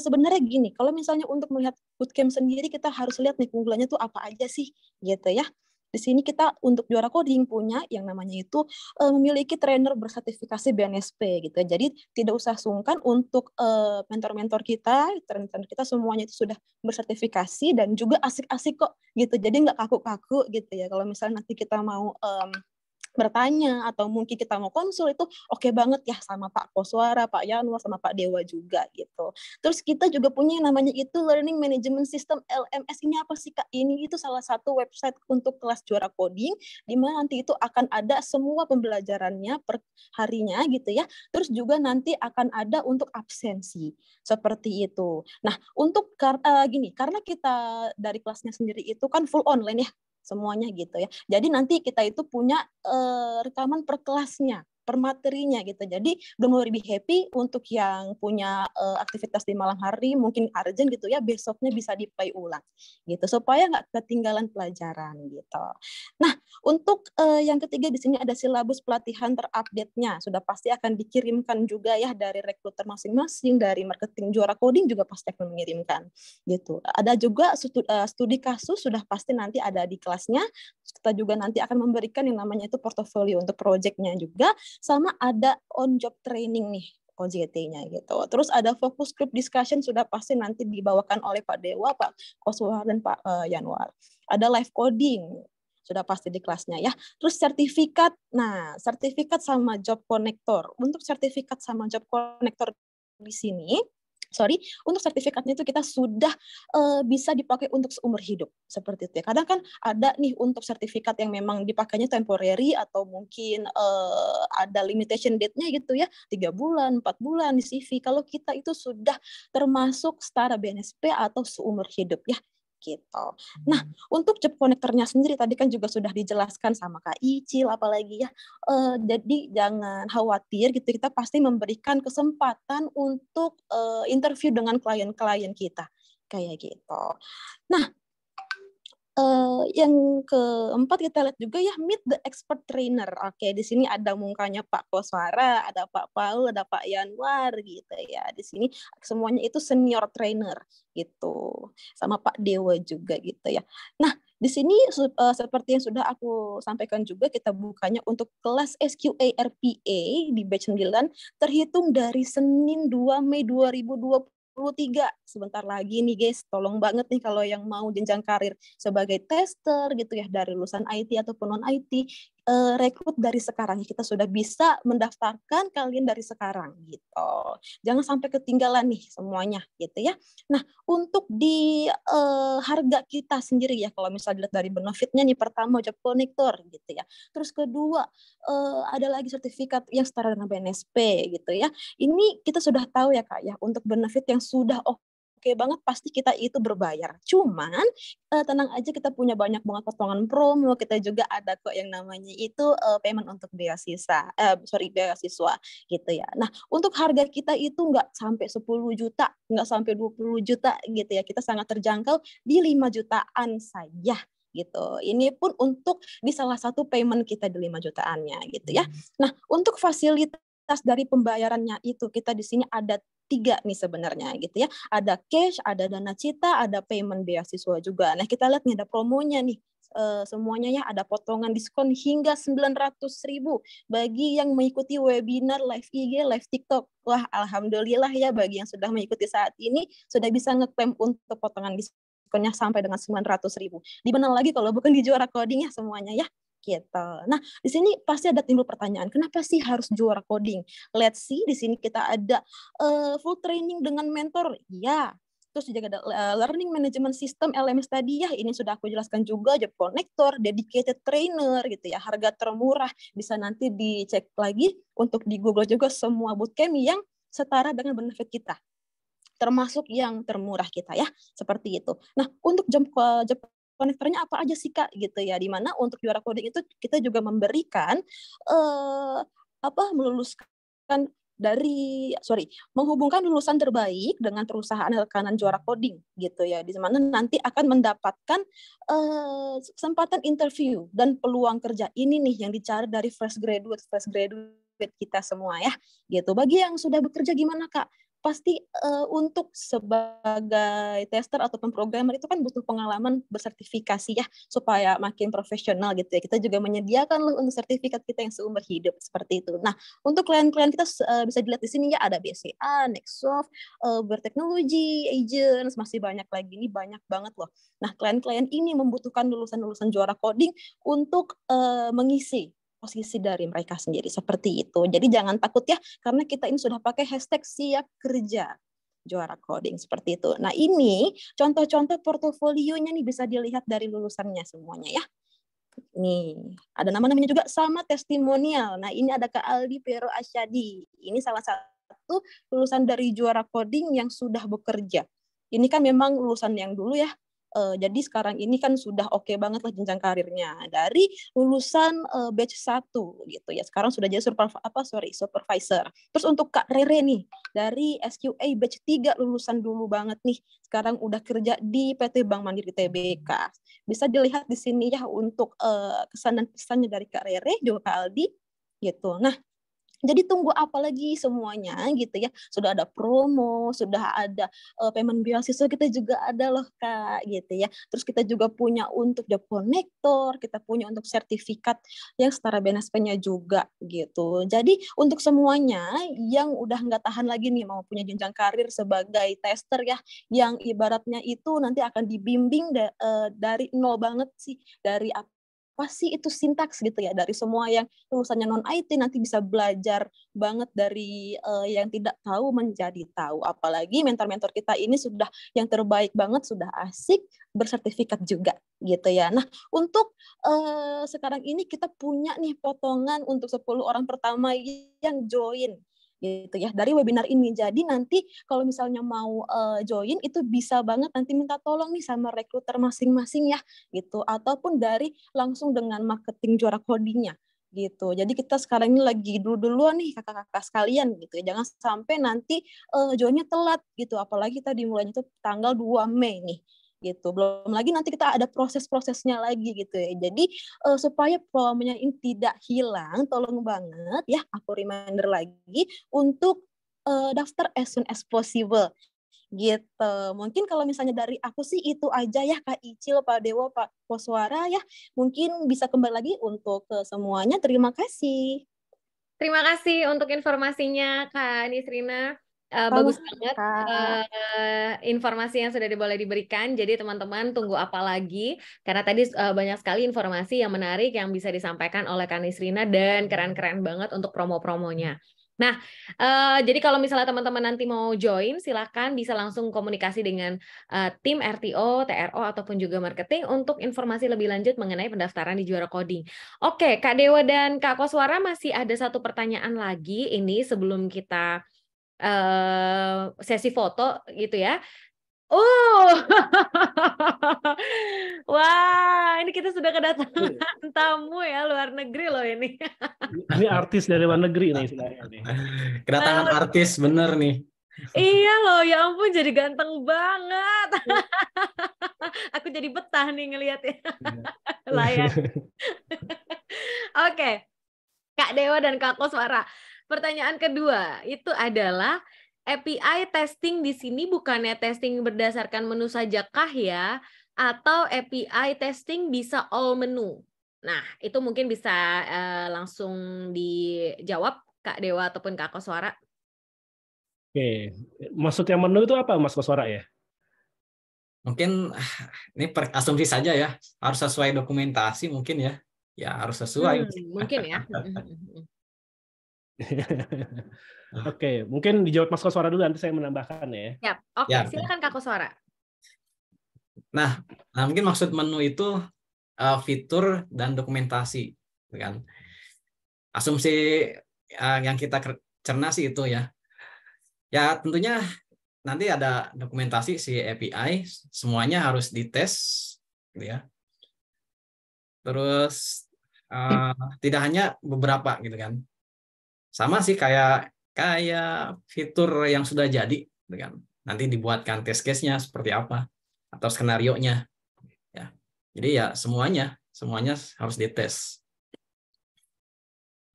[SPEAKER 7] sebenarnya gini, kalau misalnya untuk melihat bootcamp sendiri, kita harus lihat nih keunggulannya tuh apa aja sih, gitu ya. Di sini kita untuk Juara Coding punya yang namanya itu memiliki trainer bersertifikasi BNSP gitu. Jadi tidak usah sungkan untuk mentor-mentor kita, trainer kita semuanya itu sudah bersertifikasi dan juga asik-asik kok gitu. Jadi nggak kaku-kaku gitu ya. Kalau misalnya nanti kita mau bertanya atau mungkin kita mau konsul, itu oke banget ya sama Pak Koswara, Pak Yanwar, sama Pak Dewa juga gitu. Terus kita juga punya yang namanya itu Learning Management System LMS. Ini apa sih Kak? Ini itu salah satu website untuk kelas Juara Coding, di mana nanti itu akan ada semua pembelajarannya per harinya gitu ya. Terus juga nanti akan ada untuk absensi seperti itu. Nah, untuk gini, karena kita dari kelasnya sendiri itu kan full online ya, semuanya gitu ya. Jadi nanti kita itu punya rekaman per kelasnya, per materinya gitu. Jadi belum lebih happy untuk yang punya aktivitas di malam hari, mungkin urgent gitu ya, besoknya bisa di play ulang gitu, supaya nggak ketinggalan pelajaran gitu. Nah, untuk yang ketiga di sini ada silabus pelatihan terupdate-nya. Sudah pasti akan dikirimkan juga ya dari rekruter masing-masing, dari marketing Juara Coding juga pasti akan mengirimkan gitu. Ada juga studi kasus, sudah pasti nanti ada di kelasnya. Kita juga nanti akan memberikan yang namanya itu portofolio untuk project-nya juga, sama ada on job training nih OJT-nya gitu. Terus ada focus group discussion, sudah pasti nanti dibawakan oleh Pak Dewa, Pak Koswara, dan Pak Yanwar. Ada live coding, sudah pasti di kelasnya ya. Terus sertifikat, nah sertifikat sama job connector. Untuk sertifikat sama job connector di sini, untuk sertifikatnya itu kita sudah bisa dipakai untuk seumur hidup seperti itu ya. Kadang kan ada nih untuk sertifikat yang memang dipakainya temporary atau mungkin ada limitation date-nya gitu ya, 3 bulan, 4 bulan di CV. Kalau kita itu sudah termasuk setara BNSP atau seumur hidup ya gitu. Nah, untuk job connector-nya sendiri tadi kan juga sudah dijelaskan sama Kak Icil apalagi ya. Jadi jangan khawatir gitu, kita pasti memberikan kesempatan untuk interview dengan klien-klien kita kayak gitu. Nah, yang keempat kita lihat juga ya, meet the expert trainer. Oke, di sini ada mukanya Pak Koswara, ada Pak Paul, ada Pak Yanwar gitu ya. Di sini semuanya itu senior trainer gitu. Sama Pak Dewa juga gitu ya. Nah, di sini seperti yang sudah aku sampaikan juga, kita bukanya untuk kelas SQA RPA di batch 9 terhitung dari Senin 2 Mei 2023. Sebentar lagi nih guys, tolong banget nih kalau yang mau jenjang karir sebagai tester gitu ya, dari lulusan IT ataupun non IT, rekrut dari sekarang. Kita sudah bisa mendaftarkan kalian dari sekarang gitu. Jangan sampai ketinggalan nih semuanya gitu ya. Nah, untuk di harga kita sendiri ya, kalau misalnya dilihat dari benefitnya nih, pertama job connector gitu ya. Terus kedua ada lagi sertifikat yang setara dengan BNSP gitu ya. Ini kita sudah tahu ya Kak ya, untuk benefit yang sudah oke banget pasti kita itu berbayar. Cuman tenang aja, kita punya banyak banget potongan promo. Kita juga ada kok yang namanya itu payment untuk beasiswa gitu ya. Nah, untuk harga kita itu nggak sampai 10 juta, nggak sampai 20 juta gitu ya. Kita sangat terjangkau di 5 jutaan saja gitu. Ini pun untuk di salah satu payment kita di 5 jutaannya gitu ya. Nah, untuk fasilitas dari pembayarannya itu kita di sini ada 3 nih sebenarnya gitu ya. Ada cash, ada dana cita, ada payment beasiswa juga. Nah, kita lihat nih ada promonya nih. Semuanya ya, ada potongan diskon hingga 900.000 bagi yang mengikuti webinar, live IG, live TikTok. Wah, alhamdulillah ya, bagi yang sudah mengikuti saat ini sudah bisa ngeklaim untuk potongan diskonnya sampai dengan 900.000. Di mana lagi kalau bukan di Juara Coding ya semuanya ya. Gitu. Nah, di sini pasti ada timbul pertanyaan, kenapa sih harus Juara Coding? Let's see, di sini kita ada full training dengan mentor. Ya, Terus juga ada learning management system LMS tadi ya, ini sudah aku jelaskan juga, job connector, dedicated trainer gitu ya, harga termurah, bisa nanti dicek lagi untuk di Google juga semua bootcamp yang setara dengan benefit kita, termasuk yang termurah kita ya, seperti itu. Nah, untuk job connectornya apa aja sih Kak gitu ya, di mana untuk juara coding itu kita juga memberikan meluluskan menghubungkan lulusan terbaik dengan perusahaan rekanan juara coding gitu ya, di mana nanti akan mendapatkan kesempatan interview dan peluang kerja. Ini nih yang dicari dari fresh graduate kita semua ya gitu. Bagi yang sudah bekerja gimana Kak? Pasti untuk sebagai tester ataupun programmer itu kan butuh pengalaman bersertifikasi ya, supaya makin profesional gitu ya. Kita juga menyediakan loh untuk sertifikat kita yang seumur hidup seperti itu. Nah, untuk klien-klien kita bisa dilihat di sini ya, ada BCA, Nextsoft, Berteknologi, Agents, masih banyak lagi, ini banyak banget loh. Nah, klien-klien ini membutuhkan lulusan-lulusan juara coding untuk mengisi posisi dari mereka sendiri seperti itu. Jadi jangan takut ya, karena kita ini sudah pakai hashtag siap kerja juara coding seperti itu. Nah, ini contoh-contoh portofolionya nih, bisa dilihat dari lulusannya semuanya ya. Nih, ada nama-namanya juga sama testimonial. Nah, ini ada Kak Aldi Pero Asyadi. Ini salah satu lulusan dari juara coding yang sudah bekerja. Ini kan memang lulusan yang dulu ya. Jadi sekarang ini kan sudah oke banget lah jenjang karirnya, dari lulusan batch 1 gitu ya, sekarang sudah jadi supervisor. Terus untuk Kak Rere nih, dari SQA batch 3 lulusan dulu banget nih, sekarang udah kerja di PT Bank Mandiri Tbk. Bisa dilihat di sini ya untuk kesan dan pesannya dari Kak Rere juga Kak Aldi gitu. Nah, jadi tunggu apa lagi semuanya gitu ya. Sudah ada promo, sudah ada payment beasiswa, kita juga ada loh Kak gitu ya. Terus kita juga punya untuk job connector, kita punya untuk sertifikat yang setara BNSP-nya juga gitu. Jadi untuk semuanya yang udah nggak tahan lagi nih mau punya jenjang karir sebagai tester ya, yang ibaratnya itu nanti akan dibimbing dari nol banget sih, dari apa sih itu sintaks gitu ya, dari semua yang lulusannya non IT nanti bisa belajar banget dari yang tidak tahu menjadi tahu. Apalagi mentor-mentor kita ini sudah yang terbaik banget, sudah asik, bersertifikat juga gitu ya. Nah, untuk sekarang ini kita punya nih potongan untuk 10 orang pertama yang join gitu ya dari webinar ini. Jadi nanti kalau misalnya mau join itu bisa banget nanti minta tolong nih sama rekruter masing-masing ya gitu, ataupun dari langsung dengan marketing juara codingnya gitu. Jadi kita sekarang ini lagi dulu-duluan nih kakak-kakak sekalian gitu ya. Jangan sampai nanti joinnya telat gitu, apalagi kita dimulainya itu tanggal 2 Mei nih gitu. Belum lagi nanti kita ada proses-prosesnya lagi gitu ya. Jadi supaya promenya ini tidak hilang, tolong banget ya aku reminder lagi untuk daftar as soon as possible gitu. Mungkin kalau misalnya dari aku sih itu aja ya Kak Icil, Pak Dewo, Pak Koswara ya. Mungkin bisa kembali lagi untuk semuanya. Terima kasih.
[SPEAKER 1] Terima kasih untuk informasinya Kak Nisrina. Bagus banget informasi yang sudah boleh diberikan. Jadi teman-teman tunggu apa lagi? Karena tadi banyak sekali informasi yang menarik yang bisa disampaikan oleh Kak Nisrina dan keren-keren banget untuk promo-promonya. Nah, jadi kalau misalnya teman-teman nanti mau join, silakan bisa langsung komunikasi dengan tim RTO, TRO, ataupun juga marketing untuk informasi lebih lanjut mengenai pendaftaran di Juara Coding. Oke, Kak Dewa dan Kak Koswara masih ada satu pertanyaan lagi ini sebelum kita sesi foto gitu ya. Wah, ini kita sudah kedatangan tamu ya, luar negeri loh ini.
[SPEAKER 4] Ini artis dari luar negeri nih istilahnya nih.
[SPEAKER 5] Kedatangan artis bener nih.
[SPEAKER 1] Iya loh, ya ampun jadi ganteng banget. Aku jadi betah nih ngelihatnya. Layak. Oke. Kak Dewa dan Kak Koswara. Pertanyaan kedua itu adalah API testing di sini bukannya testing berdasarkan menu saja kah ya? Atau API testing bisa all menu? Nah, itu mungkin bisa langsung dijawab Kak Dewa ataupun Kak Koswara.
[SPEAKER 4] Oke, maksudnya menu itu apa Mas Koswara ya?
[SPEAKER 5] Mungkin ini asumsi saja ya, harus sesuai dokumentasi mungkin ya. Ya harus sesuai.
[SPEAKER 1] Mungkin ya.
[SPEAKER 4] Oke, mungkin dijawab Mas Koswara dulu, nanti saya menambahkan ya.
[SPEAKER 1] Siap. Oke,
[SPEAKER 5] Ya.
[SPEAKER 1] silakan Kak Koswara.
[SPEAKER 5] Nah, mungkin maksud menu itu fitur dan dokumentasi, kan? Asumsi yang kita cerna sih itu ya. Ya tentunya nanti ada dokumentasi si API, semuanya harus dites, gitu ya. Terus tidak hanya beberapa gitu kan. Sama sih kayak fitur yang sudah jadi, gitu kan. Nanti dibuatkan test case-nya seperti apa atau skenario-nya. Ya. Jadi ya semuanya harus dites.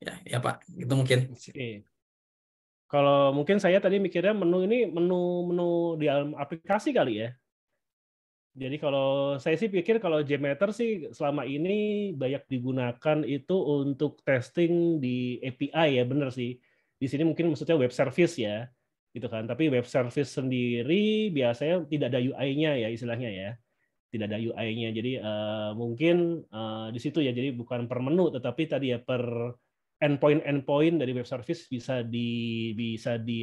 [SPEAKER 5] Ya Pak, itu mungkin.
[SPEAKER 4] Oke. Kalau mungkin saya tadi mikirnya menu ini menu di dalam aplikasi kali ya. Jadi kalau saya sih pikir kalau JMeter sih selama ini banyak digunakan itu untuk testing di API ya, benar sih. Di sini mungkin maksudnya web service ya, gitu kan. Tapi web service sendiri biasanya tidak ada UI-nya ya istilahnya ya. Tidak ada UI-nya. Jadi mungkin di situ ya. Jadi bukan per menu, tetapi tadi ya per endpoint dari web service bisa di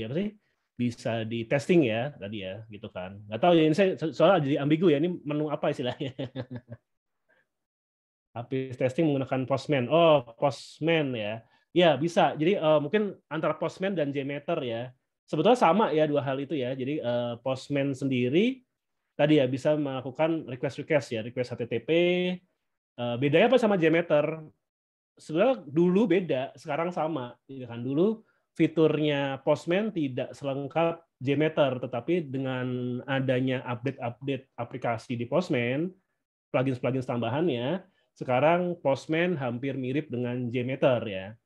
[SPEAKER 4] apa sih? Bisa di testing ya tadi ya, gitu kan. Nggak tahu ya, ini saya soalnya jadi ambigu ya, ini menu apa istilahnya. API testing menggunakan Postman. Oh, Postman ya. Ya, bisa. Jadi mungkin antara Postman dan JMeter ya. Sebetulnya sama ya dua hal itu ya. Jadi Postman sendiri tadi ya bisa melakukan request ya, request HTTP. Bedanya apa sama JMeter? Sebenarnya dulu beda, sekarang sama. Gitu kan. Dulu fiturnya Postman tidak selengkap JMeter, tetapi dengan adanya update aplikasi di Postman, plugin tambahannya, sekarang Postman hampir mirip dengan JMeter ya.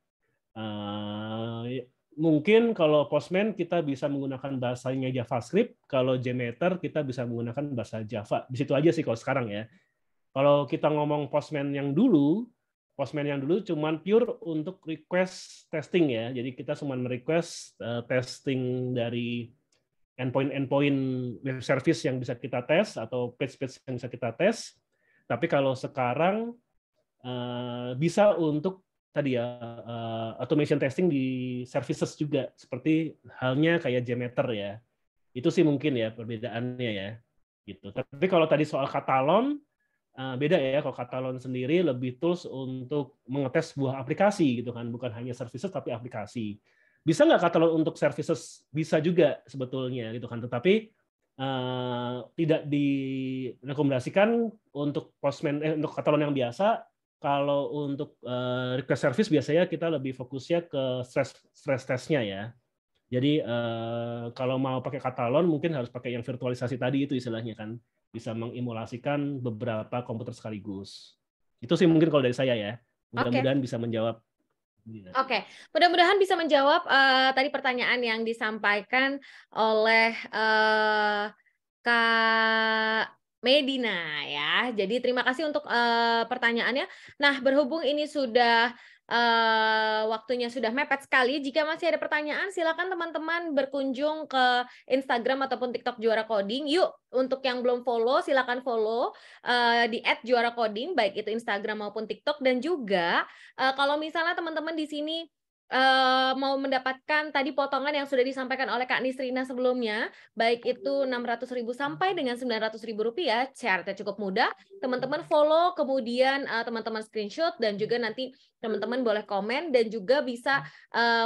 [SPEAKER 4] Mungkin kalau Postman kita bisa menggunakan bahasanya JavaScript, kalau JMeter kita bisa menggunakan bahasa Java. Di situ aja sih kalau sekarang ya. Kalau kita ngomong Postman yang dulu cuman pure untuk request testing ya. Jadi kita cuma request testing dari endpoint web service yang bisa kita tes atau page yang bisa kita tes. Tapi kalau sekarang bisa untuk tadi ya automation testing di services juga, seperti halnya kayak JMeter ya. Itu sih mungkin ya perbedaannya ya. Gitu. Tapi kalau tadi soal Katalon beda ya, kalau Katalon sendiri lebih tools untuk mengetes sebuah aplikasi gitu kan, bukan hanya services tapi aplikasi. Bisa nggak Katalon untuk services? Bisa juga sebetulnya gitu kan, tetapi tidak direkomendasikan untuk Postman untuk Katalon yang biasa. Kalau untuk request service biasanya kita lebih fokusnya ke stress testnya ya. Jadi kalau mau pakai Katalon mungkin harus pakai yang virtualisasi tadi itu istilahnya kan, bisa mengimulasikan beberapa komputer sekaligus. Itu sih mungkin kalau dari saya ya. Mudah-mudahan bisa menjawab.
[SPEAKER 1] Oke, mudah-mudahan bisa menjawab tadi pertanyaan yang disampaikan oleh Kak Medina ya. Jadi terima kasih untuk pertanyaannya. Nah, berhubung ini sudah waktunya sudah mepet sekali. Jika masih ada pertanyaan, silakan teman-teman berkunjung ke Instagram ataupun TikTok Juara Coding. Yuk, untuk yang belum follow, silakan follow di @juaracoding, baik itu Instagram maupun TikTok. Dan juga kalau misalnya teman-teman di sini mau mendapatkan tadi potongan yang sudah disampaikan oleh Kak Nisrina sebelumnya, baik itu 600.000 sampai dengan 900.000 rupiah, syaratnya cukup mudah. Teman-teman follow, kemudian teman-teman screenshot, dan juga nanti teman-teman boleh komen dan juga bisa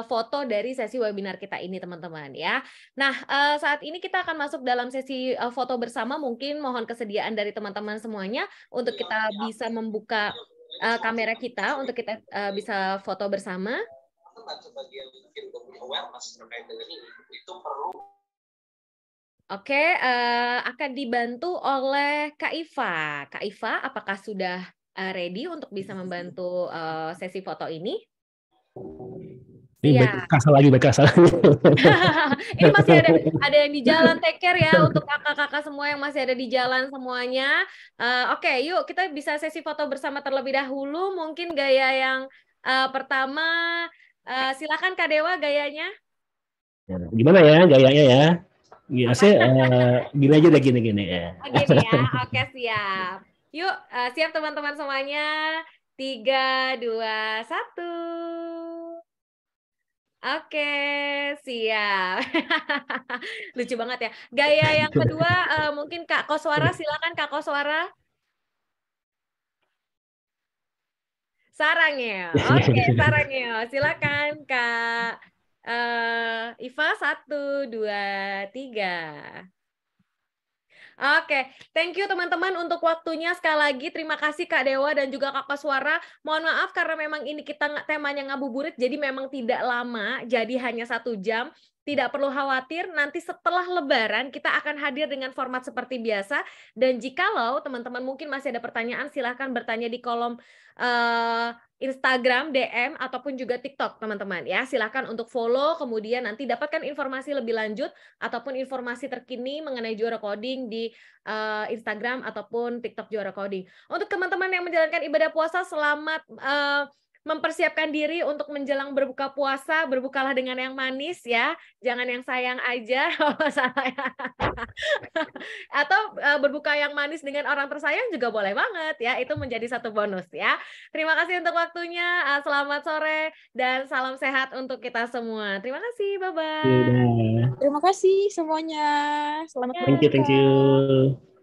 [SPEAKER 1] foto dari sesi webinar kita ini, teman-teman ya. Nah, saat ini kita akan masuk dalam sesi foto bersama. Mungkin mohon kesediaan dari teman-teman semuanya untuk kita bisa membuka kamera kita untuk kita bisa foto bersama.
[SPEAKER 2] Sebagian mungkin punya awareness terkait dengan ini itu perlu.
[SPEAKER 1] Oke, akan dibantu oleh Kak Iva. Kak Iva, apakah sudah ready untuk bisa membantu sesi foto ini?
[SPEAKER 4] Ini
[SPEAKER 1] Iya.
[SPEAKER 4] baik kasar lagi.
[SPEAKER 1] Ini masih ada yang di jalan, take care ya untuk kakak-kakak semua yang masih ada di jalan semuanya. Oke, yuk kita bisa sesi foto bersama terlebih dahulu. Mungkin gaya yang pertama, silakan Kak Dewa gayanya.
[SPEAKER 4] Gimana ya gayanya ya? Gila sih, gini aja deh gini ya.
[SPEAKER 1] Gini ya, oke siap. Yuk, siap teman-teman semuanya. 3, 2, 1. Oke, siap. Lucu banget ya. Gaya yang kedua mungkin Kak Koswara, silakan Kak Koswara. Sarangnya. Oke, sarangnya. Silakan Kak Iva, 1, 2, 3. Oke, thank you teman-teman untuk waktunya. Sekali lagi terima kasih Kak Dewa dan juga Kak Koswara. Mohon maaf karena memang ini kita temanya ngabuburit, jadi memang tidak lama, jadi hanya 1 jam. Tidak perlu khawatir, nanti setelah Lebaran kita akan hadir dengan format seperti biasa. Dan jikalau teman-teman mungkin masih ada pertanyaan, silahkan bertanya di kolom Instagram, DM, ataupun juga TikTok teman-teman ya. Silahkan untuk follow, kemudian nanti dapatkan informasi lebih lanjut ataupun informasi terkini mengenai Juara Coding di Instagram ataupun TikTok Juara Coding. Untuk teman-teman yang menjalankan ibadah puasa, selamat mempersiapkan diri untuk menjelang berbuka puasa. Berbukalah dengan yang manis ya, jangan yang sayang aja. Atau berbuka yang manis dengan orang tersayang juga boleh banget ya, itu menjadi satu bonus ya. Terima kasih untuk waktunya, selamat sore dan salam sehat untuk kita semua. Terima kasih, bye-bye.
[SPEAKER 4] Udah.
[SPEAKER 7] Terima kasih semuanya. Selamat
[SPEAKER 4] Thank you.
[SPEAKER 7] berbuka.